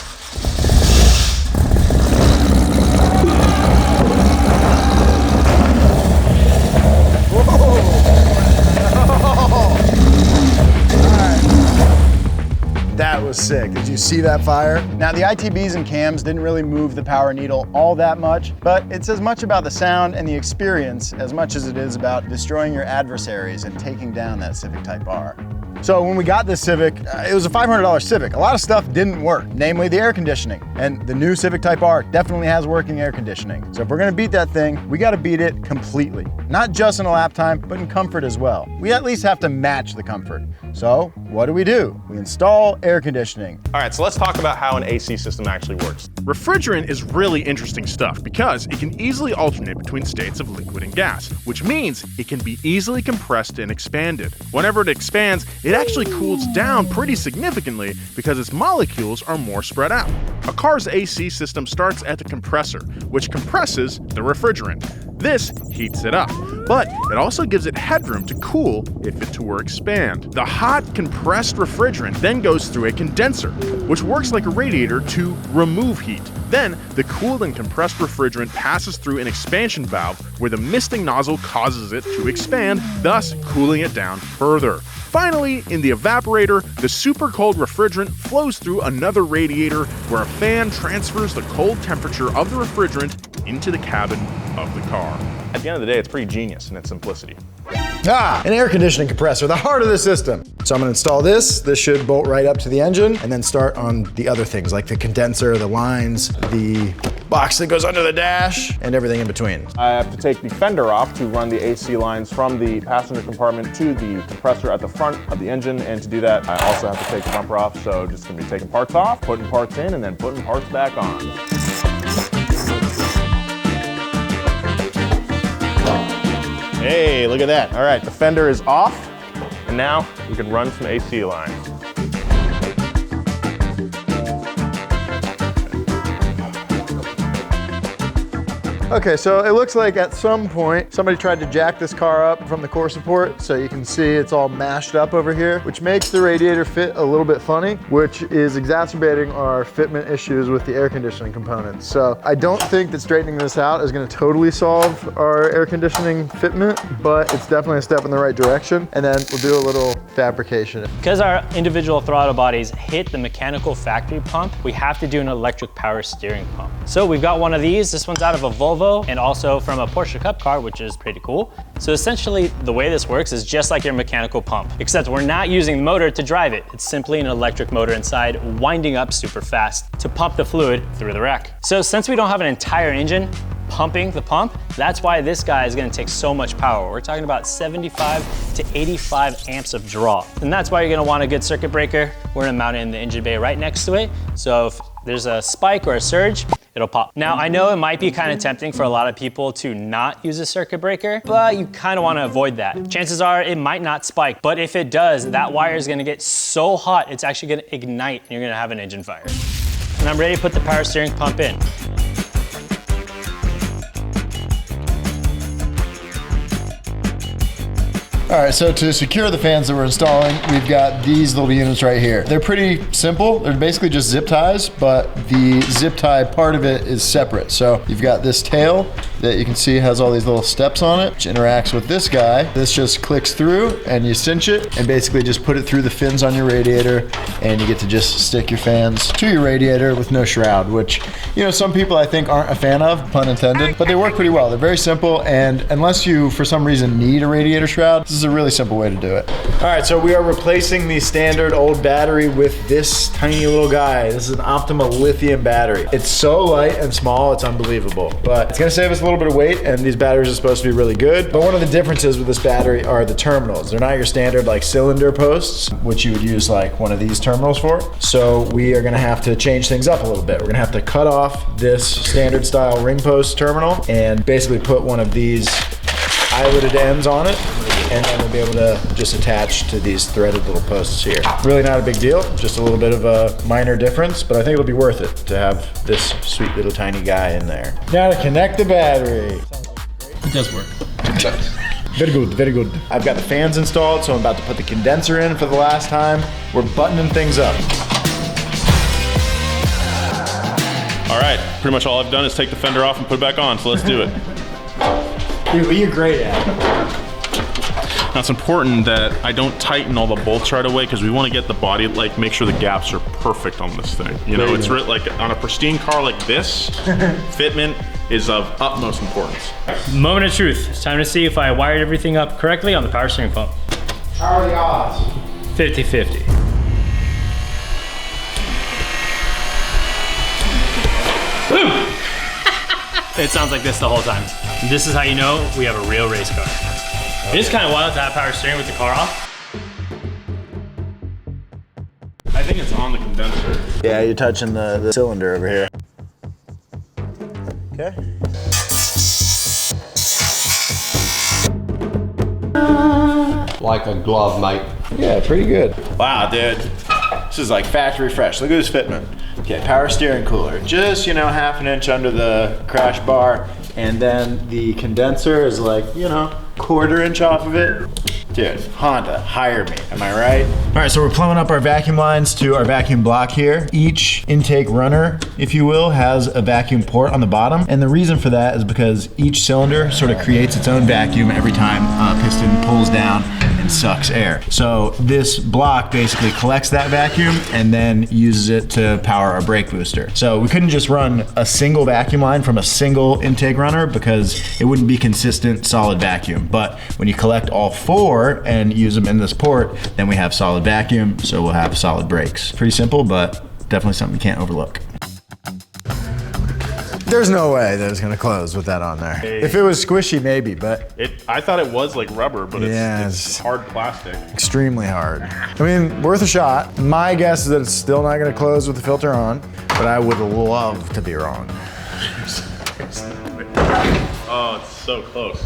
That was sick. Did you see that fire? Now, the ITBs and cams didn't really move the power needle all that much, but it's as much about the sound and the experience as much as it is about destroying your adversaries and taking down that Civic Type R. So when we got this Civic, it was a $500 Civic. A lot of stuff didn't work, namely the air conditioning. And the new Civic Type R definitely has working air conditioning. So if we're gonna beat that thing, we gotta beat it completely. Not just in a lap time, but in comfort as well. We at least have to match the comfort. So what do? We install air conditioning. All right, so let's talk about how an AC system actually works. Refrigerant is really interesting stuff because it can easily alternate between states of liquid and gas, which means it can be easily compressed and expanded. Whenever it expands, it actually cools down pretty significantly because its molecules are more spread out. A car's AC system starts at the compressor, which compresses the refrigerant. This heats it up, but it also gives it headroom to cool if it were to expand. The hot, compressed refrigerant then goes through a condenser, which works like a radiator to remove heat. Then, the cooled and compressed refrigerant passes through an expansion valve where the misting nozzle causes it to expand, thus cooling it down further. Finally, in the evaporator, the super cold refrigerant flows through another radiator where a fan transfers the cold temperature of the refrigerant into the cabin of the car. At the end of the day, it's pretty genius in its simplicity. An air conditioning compressor, the heart of the system. So I'm gonna install this. This should bolt right up to the engine and then start on the other things like the condenser, the lines, the box that goes under the dash, and everything in between. I have to take the fender off to run the AC lines from the passenger compartment to the compressor at the front of the engine, and to do that, I also have to take the bumper off, so just gonna be taking parts off, putting parts in, and then putting parts back on. Hey, look at that. All right, the fender is off, and now we can run some AC lines. Okay, so it looks like at some point somebody tried to jack this car up from the core support, so you can see it's all mashed up over here, which makes the radiator fit a little bit funny, which is exacerbating our fitment issues with the air conditioning components. So I don't think that straightening this out is gonna totally solve our air conditioning fitment, but it's definitely a step in the right direction. And then we'll do a little fabrication. Because our individual throttle bodies hit the mechanical factory pump, we have to do an electric power steering pump. So we've got one of these. This one's out of a Volvo and also from a Porsche Cup car, which is pretty cool. So essentially the way this works is just like your mechanical pump, except we're not using the motor to drive it. It's simply an electric motor inside winding up super fast to pump the fluid through the rack. So since we don't have an entire engine pumping the pump, that's why this guy is gonna take so much power. We're talking about 75 to 85 amps of draw. And that's why you're gonna want a good circuit breaker. We're gonna mount it in the engine bay right next to it. So if there's a spike or a surge, it'll pop. Now, I know it might be kind of tempting for a lot of people to not use a circuit breaker, but you kind of want to avoid that. Chances are it might not spike, but if it does, that wire is going to get so hot, it's actually going to ignite and you're going to have an engine fire. And I'm ready to put the power steering pump in. All right, so to secure the fans that we're installing, we've got these little units right here. They're pretty simple. They're basically just zip ties, but the zip tie part of it is separate. So you've got this tail that you can see has all these little steps on it, which interacts with this guy. This just clicks through and you cinch it and basically just put it through the fins on your radiator, and you get to just stick your fans to your radiator with no shroud, which you know, some people I think aren't a fan of, pun intended, but they work pretty well. They're very simple, and unless you, for some reason, need a radiator shroud, this is a really simple way to do it. All right, so we are replacing the standard old battery with this tiny little guy. This is an Optima lithium battery. It's so light and small, it's unbelievable. But it's gonna save us a little bit of weight, and these batteries are supposed to be really good. But one of the differences with this battery are the terminals. They're not your standard like cylinder posts, which you would use like one of these terminals for. So we are gonna have to change things up a little bit. We're gonna have to cut off this standard style ring post terminal and basically put one of these eyeletted ends on it, and then we'll be able to just attach to these threaded little posts here. Really not a big deal, just a little bit of a minor difference, but I think it'll be worth it to have this sweet little tiny guy in there. Now to connect the battery. It does work. Very good, very good. I've got the fans installed, so I'm about to put the condenser in for the last time. We're buttoning things up. All right, pretty much all I've done is take the fender off and put it back on, so let's do it. Dude, what you're great at. Now it's important that I don't tighten all the bolts right away because we want to get the body, like make sure the gaps are perfect on this thing. You know, it's like on a pristine car like this, fitment is of utmost importance. Moment of truth. It's time to see if I wired everything up correctly on the power steering pump. How are the odds? 50-50. It sounds like this the whole time. This is how you know we have a real race car. It is kind of wild to have power steering with the car off. I think it's on the condenser. Yeah, you're touching the cylinder over here. Okay. Like a glove, mate. Yeah, pretty good. Wow, dude. This is like factory fresh. Look at this fitment. Okay, power steering cooler. Just, you know, half an inch under the crash bar. And then the condenser is like, you know, quarter inch off of it. Dude, Honda, hire me, am I right? All right, so we're plumbing up our vacuum lines to our vacuum block here. Each intake runner, if you will, has a vacuum port on the bottom. And the reason for that is because each cylinder sort of creates its own vacuum every time a piston pulls down and sucks air. So this block basically collects that vacuum and then uses it to power our brake booster. So we couldn't just run a single vacuum line from a single intake runner because it wouldn't be consistent solid vacuum. But when you collect all four and use them in this port, then we have solid vacuum, so we'll have solid brakes. Pretty simple, but definitely something you can't overlook. There's no way that it's gonna close with that on there. Hey. If it was squishy, maybe, but I thought it was like rubber, but yeah, it's hard plastic. Extremely hard. I mean, worth a shot. My guess is that it's still not gonna close with the filter on, but I would love to be wrong. Oh, it's so close.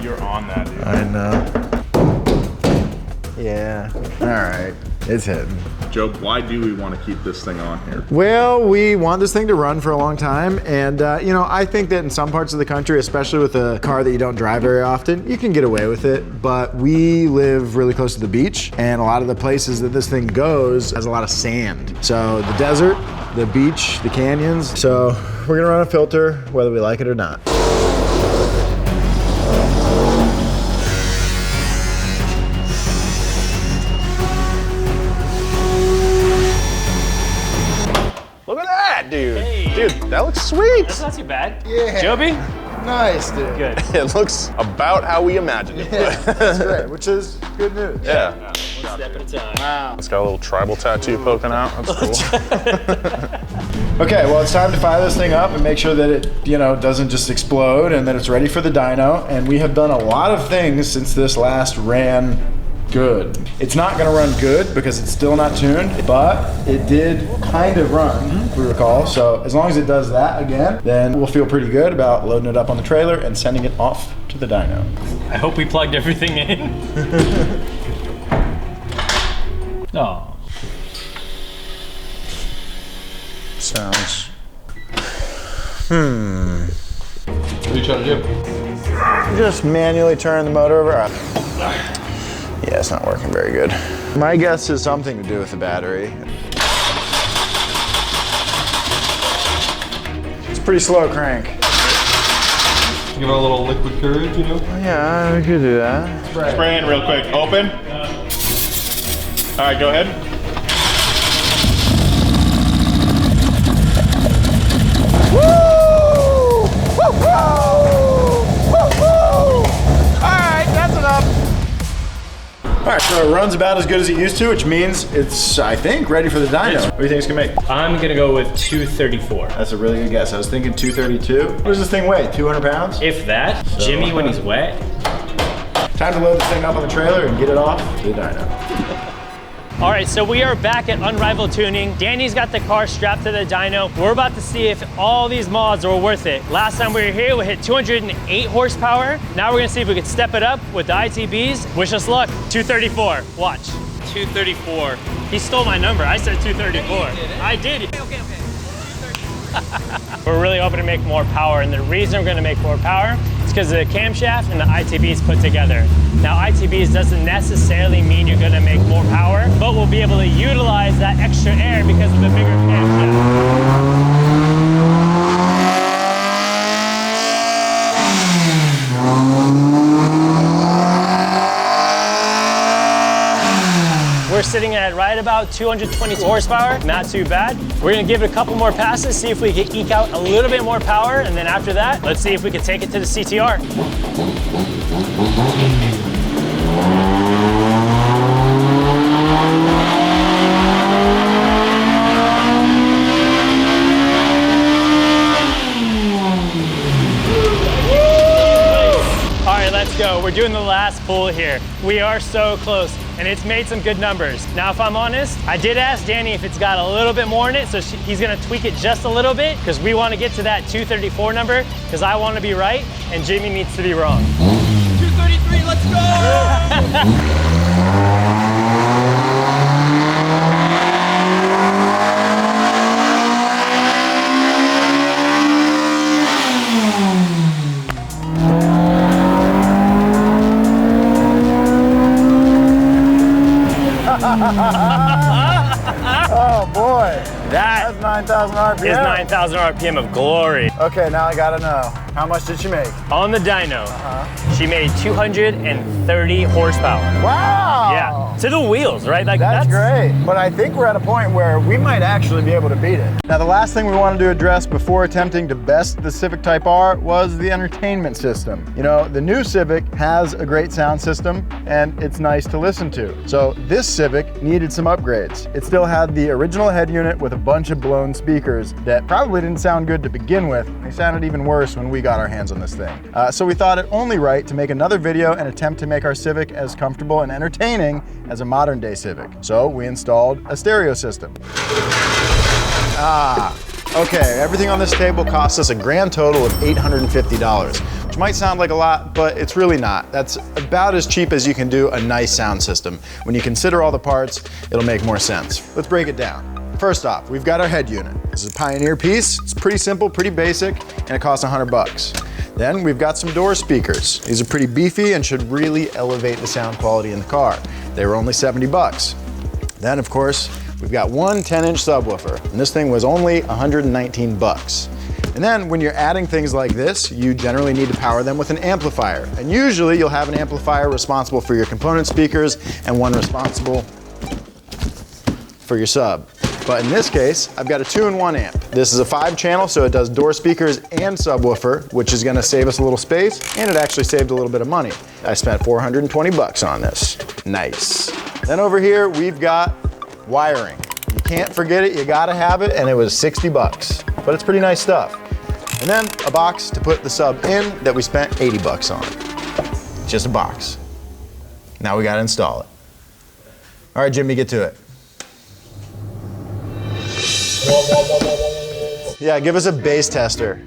You're on that, dude. I know. Yeah, all right, it's hitting. Joe, why do we want to keep this thing on here? Well, we want this thing to run for a long time, and you know, I think that in some parts of the country, especially with a car that you don't drive very often, you can get away with it, but we live really close to the beach, and a lot of the places that this thing goes has a lot of sand. So the desert, the beach, the canyons, so we're gonna run a filter whether we like it or not. Dude. Hey. Dude, that looks sweet. That's not too bad. Yeah. Joby? Nice, dude. Good. It looks about how we imagined it. Yeah, that's great, which is good news. Yeah. One step at a time. Wow. It's got a little tribal tattoo poking out. That's cool. Okay, well, it's time to fire this thing up and make sure that it, you know, doesn't just explode and that it's ready for the dyno. And we have done a lot of things since this last ran good. It's not gonna run good because it's still not tuned, but it did kind of run, if we recall. So as long as it does that again, then we'll feel pretty good about loading it up on the trailer and sending it off to the dyno. I hope we plugged everything in. Oh. Sounds. What are you trying to do? Just manually turn the motor over. Yeah, it's not working very good. My guess is something to do with the battery. It's pretty slow crank. Give it a little liquid courage, you know? Yeah, we could do that. Spray in real quick. Open. All right, go ahead. All right, so it runs about as good as it used to, which means it's, I think, ready for the dyno. What do you think it's gonna make? I'm gonna go with 234. That's a really good guess. I was thinking 232. What does this thing weigh, 200 pounds? If that, So- Jimmy when he's wet. Time to load this thing up on the trailer and get it off to the dyno. All right, so we are back at Unrivaled Tuning. Danny's got the car strapped to the dyno. We're about to see if all these mods are worth it. Last time we were here, we hit 208 horsepower. Now we're gonna see if we can step it up with the ITBs. Wish us luck. 234, watch. 234. He stole my number, I said 234. I did. Okay. We're really hoping to make more power, and the reason we're gonna make more power is because of the camshaft and the ITBs put together. Now, ITBs doesn't necessarily mean you're gonna make more power, but we'll be able to utilize that extra air because of the bigger camshaft. We're sitting at right about 220 horsepower, not too bad. We're gonna give it a couple more passes, see if we can eke out a little bit more power, and then after that, let's see if we can take it to the CTR. All right, let's go. We're doing the last pull here. We are so close, and it's made some good numbers. Now, if I'm honest, I did ask Danny if it's got a little bit more in it, so he's gonna tweak it just a little bit, because we wanna get to that 234 number, because I wanna be right, and Jimmy needs to be wrong. 233, let's go! Oh boy, that's 9,000 RPM. Is 9,000 RPM of glory. Okay, now I gotta know, how much did she make? On the dyno, she made 230 horsepower. Wow! Yeah, to the wheels, right? Like that's great. But I think we're at a point where we might actually be able to beat it. Now, the last thing we wanted to address before attempting to best the Civic Type R was the entertainment system. You know, the new Civic has a great sound system, and it's nice to listen to. So this Civic needed some upgrades. It still had the original head unit with a bunch of blown speakers that probably didn't sound good to begin with. They sounded even worse when we got our hands on this thing. So we thought it only right to make another video and attempt to make our Civic as comfortable and entertaining as a modern day Civic. So we installed a stereo system. Okay, everything on this table cost us a grand total of $850, which might sound like a lot, but it's really not. That's about as cheap as you can do a nice sound system. When you consider all the parts, it'll make more sense. Let's break it down. First off, we've got our head unit. This is a Pioneer piece. It's pretty simple, pretty basic, and it costs 100 bucks. Then we've got some door speakers. These are pretty beefy and should really elevate the sound quality in the car. They were only 70 bucks. Then, of course, we've got one 10-inch subwoofer, and this thing was only 119 bucks. And then when you're adding things like this, you generally need to power them with an amplifier. And usually you'll have an amplifier responsible for your component speakers and one responsible for your sub. But in this case, I've got a 2-in-1 amp. This is a 5-channel, so it does door speakers and subwoofer, which is gonna save us a little space, and it actually saved a little bit of money. I spent 420 bucks on this. Nice. Then over here, we've got wiring. You can't forget it, you gotta have it, and it was 60 bucks. But it's pretty nice stuff. And then a box to put the sub in that we spent 80 bucks on. Just a box. Now we gotta install it. All right, Jimmy, get to it. Yeah, give us a bass tester.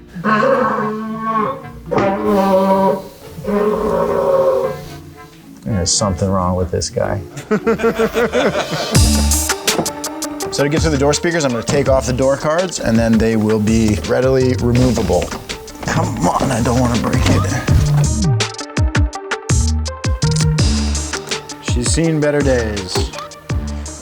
There's something wrong with this guy. So to get to the door speakers, I'm gonna take off the door cards and then they will be readily removable. Come on, I don't wanna break it. She's seen better days.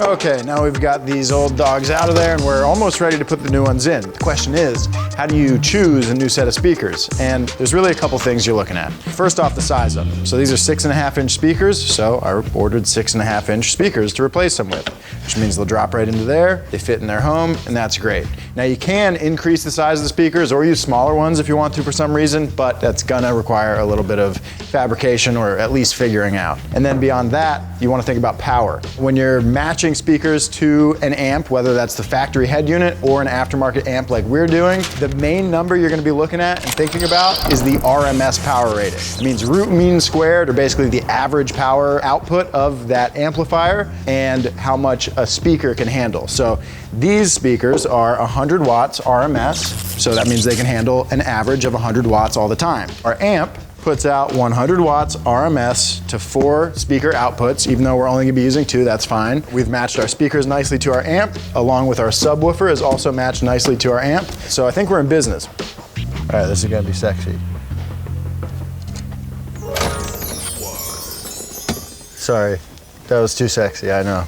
Okay, now we've got these old dogs out of there and we're almost ready to put the new ones in. The question is, how do you choose a new set of speakers? And there's really a couple things you're looking at. First off, the size of them. So these are 6.5-inch speakers, so I ordered 6.5-inch speakers to replace them with, which means they'll drop right into there, they fit in their home, and that's great. Now you can increase the size of the speakers or use smaller ones if you want to for some reason, but that's gonna require a little bit of fabrication or at least figuring out. And then beyond that, you wanna think about power. When you're matching speakers to an amp, whether that's the factory head unit or an aftermarket amp like we're doing, the main number you're gonna be looking at and thinking about is the RMS power rating. It means root mean squared, or basically the average power output of that amplifier and how much a speaker can handle. So these speakers are 100 watts RMS, so that means they can handle an average of 100 watts all the time. Our amp puts out 100 watts RMS to 4 speaker outputs. Even though we're only gonna be using 2, that's fine. We've matched our speakers nicely to our amp, along with our subwoofer is also matched nicely to our amp. So I think we're in business. All right, this is gonna be sexy. Sorry, that was too sexy, I know.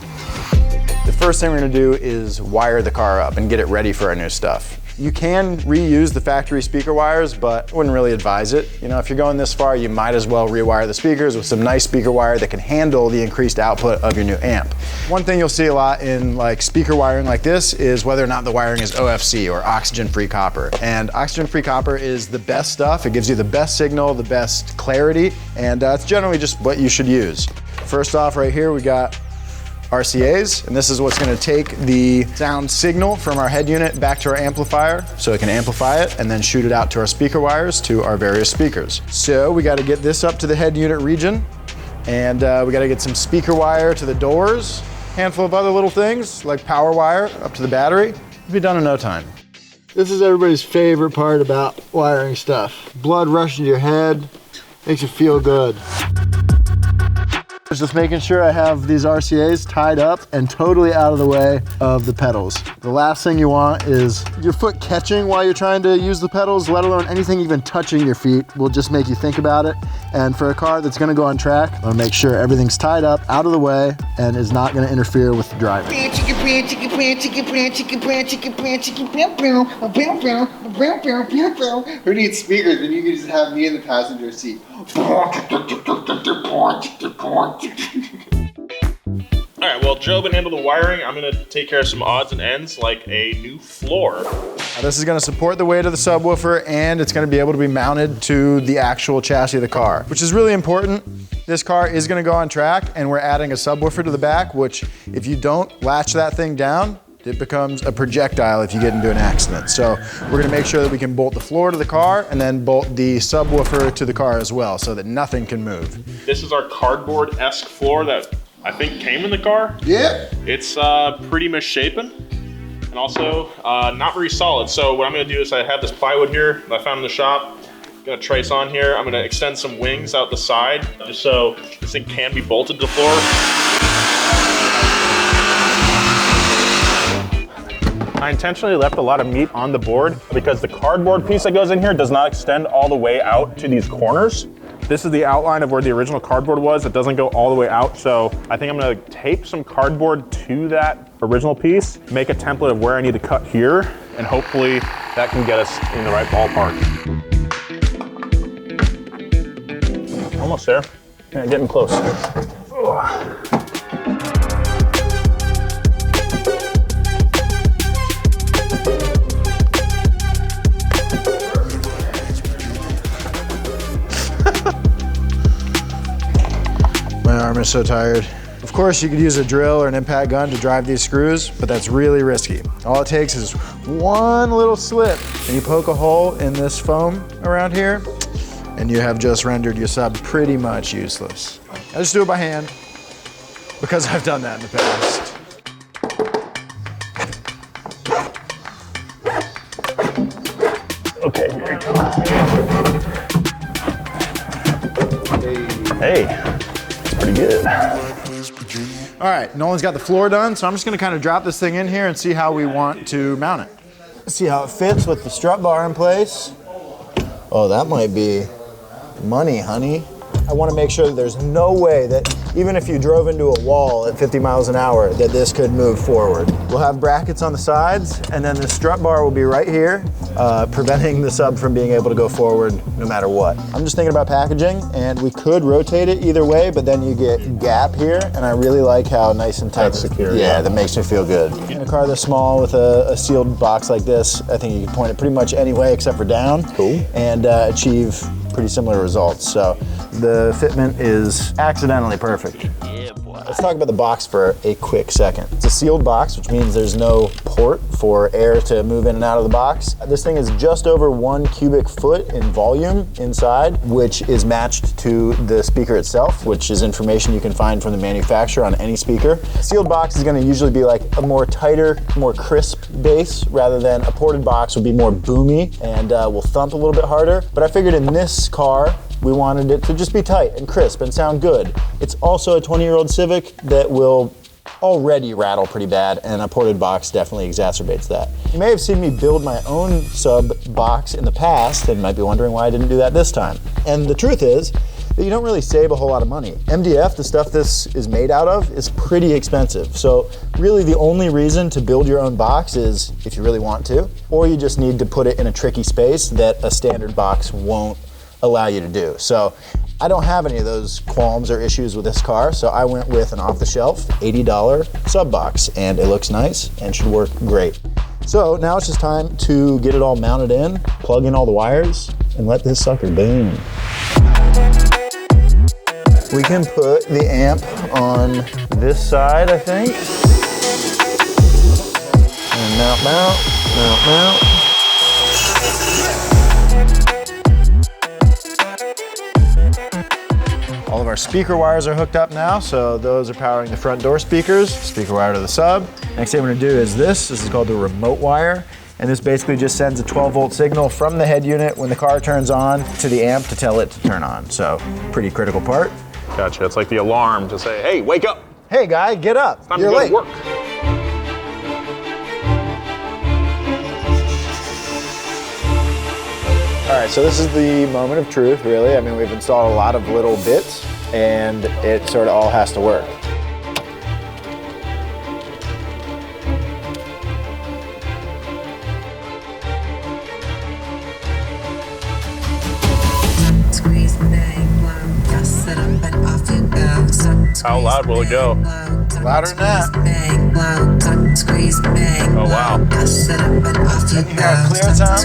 The first thing we're gonna do is wire the car up and get it ready for our new stuff. You can reuse the factory speaker wires, but I wouldn't really advise it. You know, if you're going this far, you might as well rewire the speakers with some nice speaker wire that can handle the increased output of your new amp. One thing you'll see a lot in like speaker wiring like this is whether or not the wiring is OFC or oxygen-free copper. And oxygen-free copper is the best stuff. It gives you the best signal, the best clarity, and it's generally just what you should use. First off, right here, we got RCAs, and this is what's gonna take the sound signal from our head unit back to our amplifier so it can amplify it and then shoot it out to our speaker wires to our various speakers. So we gotta get this up to the head unit region, and we gotta get some speaker wire to the doors, handful of other little things like power wire up to the battery. It'll be done in no time. This is everybody's favorite part about wiring stuff. Blood rushing to your head, makes you feel good. Just making sure I have these RCAs tied up and totally out of the way of the pedals. The last thing you want is your foot catching while you're trying to use the pedals, let alone anything even touching your feet will just make you think about it. And for a car that's gonna go on track, I wanna make sure everything's tied up, out of the way, and is not gonna interfere with the driving. Who needs speakers when you can just have me in the passenger seat? All right, well, Joe can handle the wiring. I'm gonna take care of some odds and ends like a new floor. Now, this is gonna support the weight of the subwoofer, and it's gonna be able to be mounted to the actual chassis of the car, which is really important. This car is gonna go on track, and we're adding a subwoofer to the back, which if you don't latch that thing down, it becomes a projectile if you get into an accident. So we're gonna make sure that we can bolt the floor to the car and then bolt the subwoofer to the car as well so that nothing can move. This is our cardboard-esque floor that I think came in the car. Yeah. It's pretty misshapen and also not very solid. So what I'm gonna do is I have this plywood here that I found in the shop. I'm gonna trace on here. I'm gonna extend some wings out the side just so this thing can be bolted to the floor. I intentionally left a lot of meat on the board because the cardboard piece that goes in here does not extend all the way out to these corners. This is the outline of where the original cardboard was. It doesn't go all the way out, so I think I'm gonna tape some cardboard to that original piece, make a template of where I need to cut here, and hopefully that can get us in the right ballpark. Almost there. Yeah, getting close. My arm is so tired. Of course, you could use a drill or an impact gun to drive these screws, but that's really risky. All it takes is one little slip, and you poke a hole in this foam around here, and you have just rendered your sub pretty much useless. I just do it by hand, because I've done that in the past. Okay, here we go. Hey, it's pretty good. All right, Nolan's got the floor done, so I'm just gonna kind of drop this thing in here and see how we want to mount it. See how it fits with the strut bar in place. Oh, that might be money, honey. I want to make sure that there's no way that even if you drove into a wall at 50 miles an hour, that this could move forward. We'll have brackets on the sides, and then the strut bar will be right here, preventing the sub from being able to go forward no matter what. I'm just thinking about packaging, and we could rotate it either way, but then you get gap here, and I really like how nice and tight. That's secure. Yeah, that makes me feel good. In a car this small with a sealed box like this, I think you can point it pretty much any way except for down. Cool. And achieve pretty similar results. So the fitment is accidentally perfect. Let's talk about the box for a quick second. It's a sealed box, which means there's no port for air to move in and out of the box. This thing is just over 1 cubic foot in volume inside, which is matched to the speaker itself, which is information you can find from the manufacturer on any speaker. Sealed box is going to usually be like a more tighter, more crisp bass, rather than a ported box would be more boomy and will thump a little bit harder. But I figured in this car, we wanted it to just be tight and crisp and sound good. It's also a 20-year-old Civic that will already rattle pretty bad, and a ported box definitely exacerbates that. You may have seen me build my own sub box in the past and might be wondering why I didn't do that this time. And the truth is that you don't really save a whole lot of money. MDF, the stuff this is made out of, is pretty expensive. So really the only reason to build your own box is if you really want to, or you just need to put it in a tricky space that a standard box won't allow you to do. So I don't have any of those qualms or issues with this car, so I went with an off-the-shelf $80 sub box, and it looks nice and should work great. So now it's just time to get it all mounted in, plug in all the wires, and let this sucker boom. We can put the amp on this side, I think. And mount, mount, mount, mount. All of our speaker wires are hooked up now, so those are powering the front door speakers, speaker wire to the sub. Next thing I'm gonna do is this is called the remote wire, and this basically just sends a 12-volt signal from the head unit when the car turns on to the amp to tell it to turn on. So, pretty critical part. Gotcha, it's like the alarm to say, hey, wake up. Hey guy, get up, It's time you're to go late. to work. All right, so this is the moment of truth, really. I mean, we've installed a lot of little bits, and it sort of all has to work. How loud will it go? Louder than that. Oh, wow. Can you hear how clear it sounds?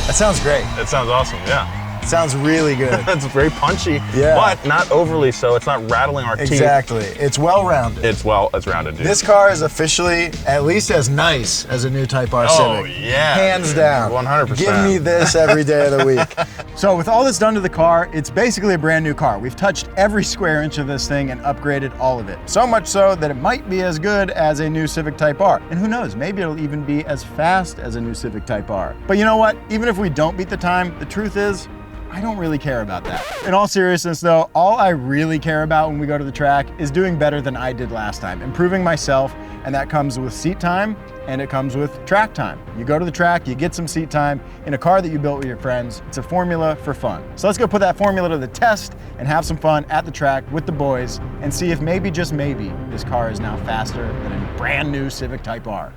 That sounds great. That sounds awesome, yeah. It sounds really good. It's very punchy, Yeah. but not overly so. It's not rattling our teeth. Exactly. It's well-rounded. It's rounded, dude. This car is officially at least as nice as a new Type R Civic. Oh, yeah. Hands dude. down. 100%. Give me this every day of the week. So with all that's done to the car, it's basically a brand new car. We've touched every square inch of this thing and upgraded all of it. So much so that it might be as good as a new Civic Type R. And who knows, maybe it'll even be as fast as a new Civic Type R. But you know what? Even if we don't beat the time, the truth is, I don't really care about that. In all seriousness though, all I really care about when we go to the track is doing better than I did last time, improving myself, and that comes with seat time and it comes with track time. You go to the track, you get some seat time in a car that you built with your friends. It's a formula for fun. So let's go put that formula to the test and have some fun at the track with the boys and see if maybe, just maybe, this car is now faster than a brand new Civic Type R.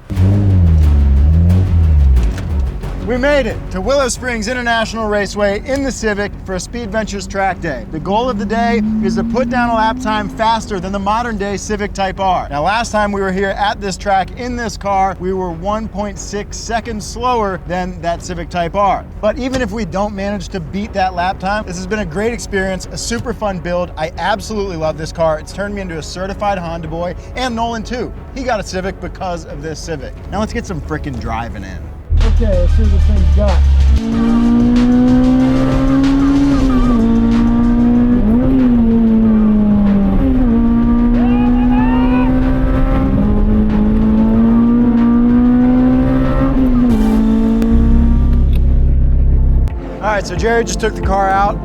We made it to Willow Springs International Raceway in the Civic for a Speed Ventures track day. The goal of the day is to put down a lap time faster than the modern day Civic Type R. Now last time we were here at this track in this car, we were 1.6 seconds slower than that Civic Type R. But even if we don't manage to beat that lap time, this has been a great experience, a super fun build. I absolutely love this car. It's turned me into a certified Honda boy, and Nolan too. He got a Civic because of this Civic. Now let's get some frickin' driving in. Okay, let's see what this thing's got. All right, so Jerry just took the car out.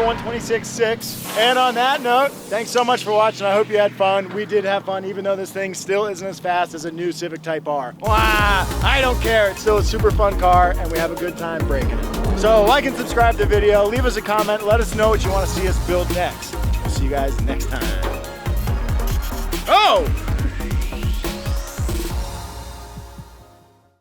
126.6. And on that note, thanks so much for watching. I hope you had fun. We did have fun, even though this thing still isn't as fast as a new Civic Type R. Wah, I don't care. It's still a super fun car, and we have a good time breaking it. So like and subscribe to the video. Leave us a comment. Let us know what you want to see us build next. We'll see you guys next time.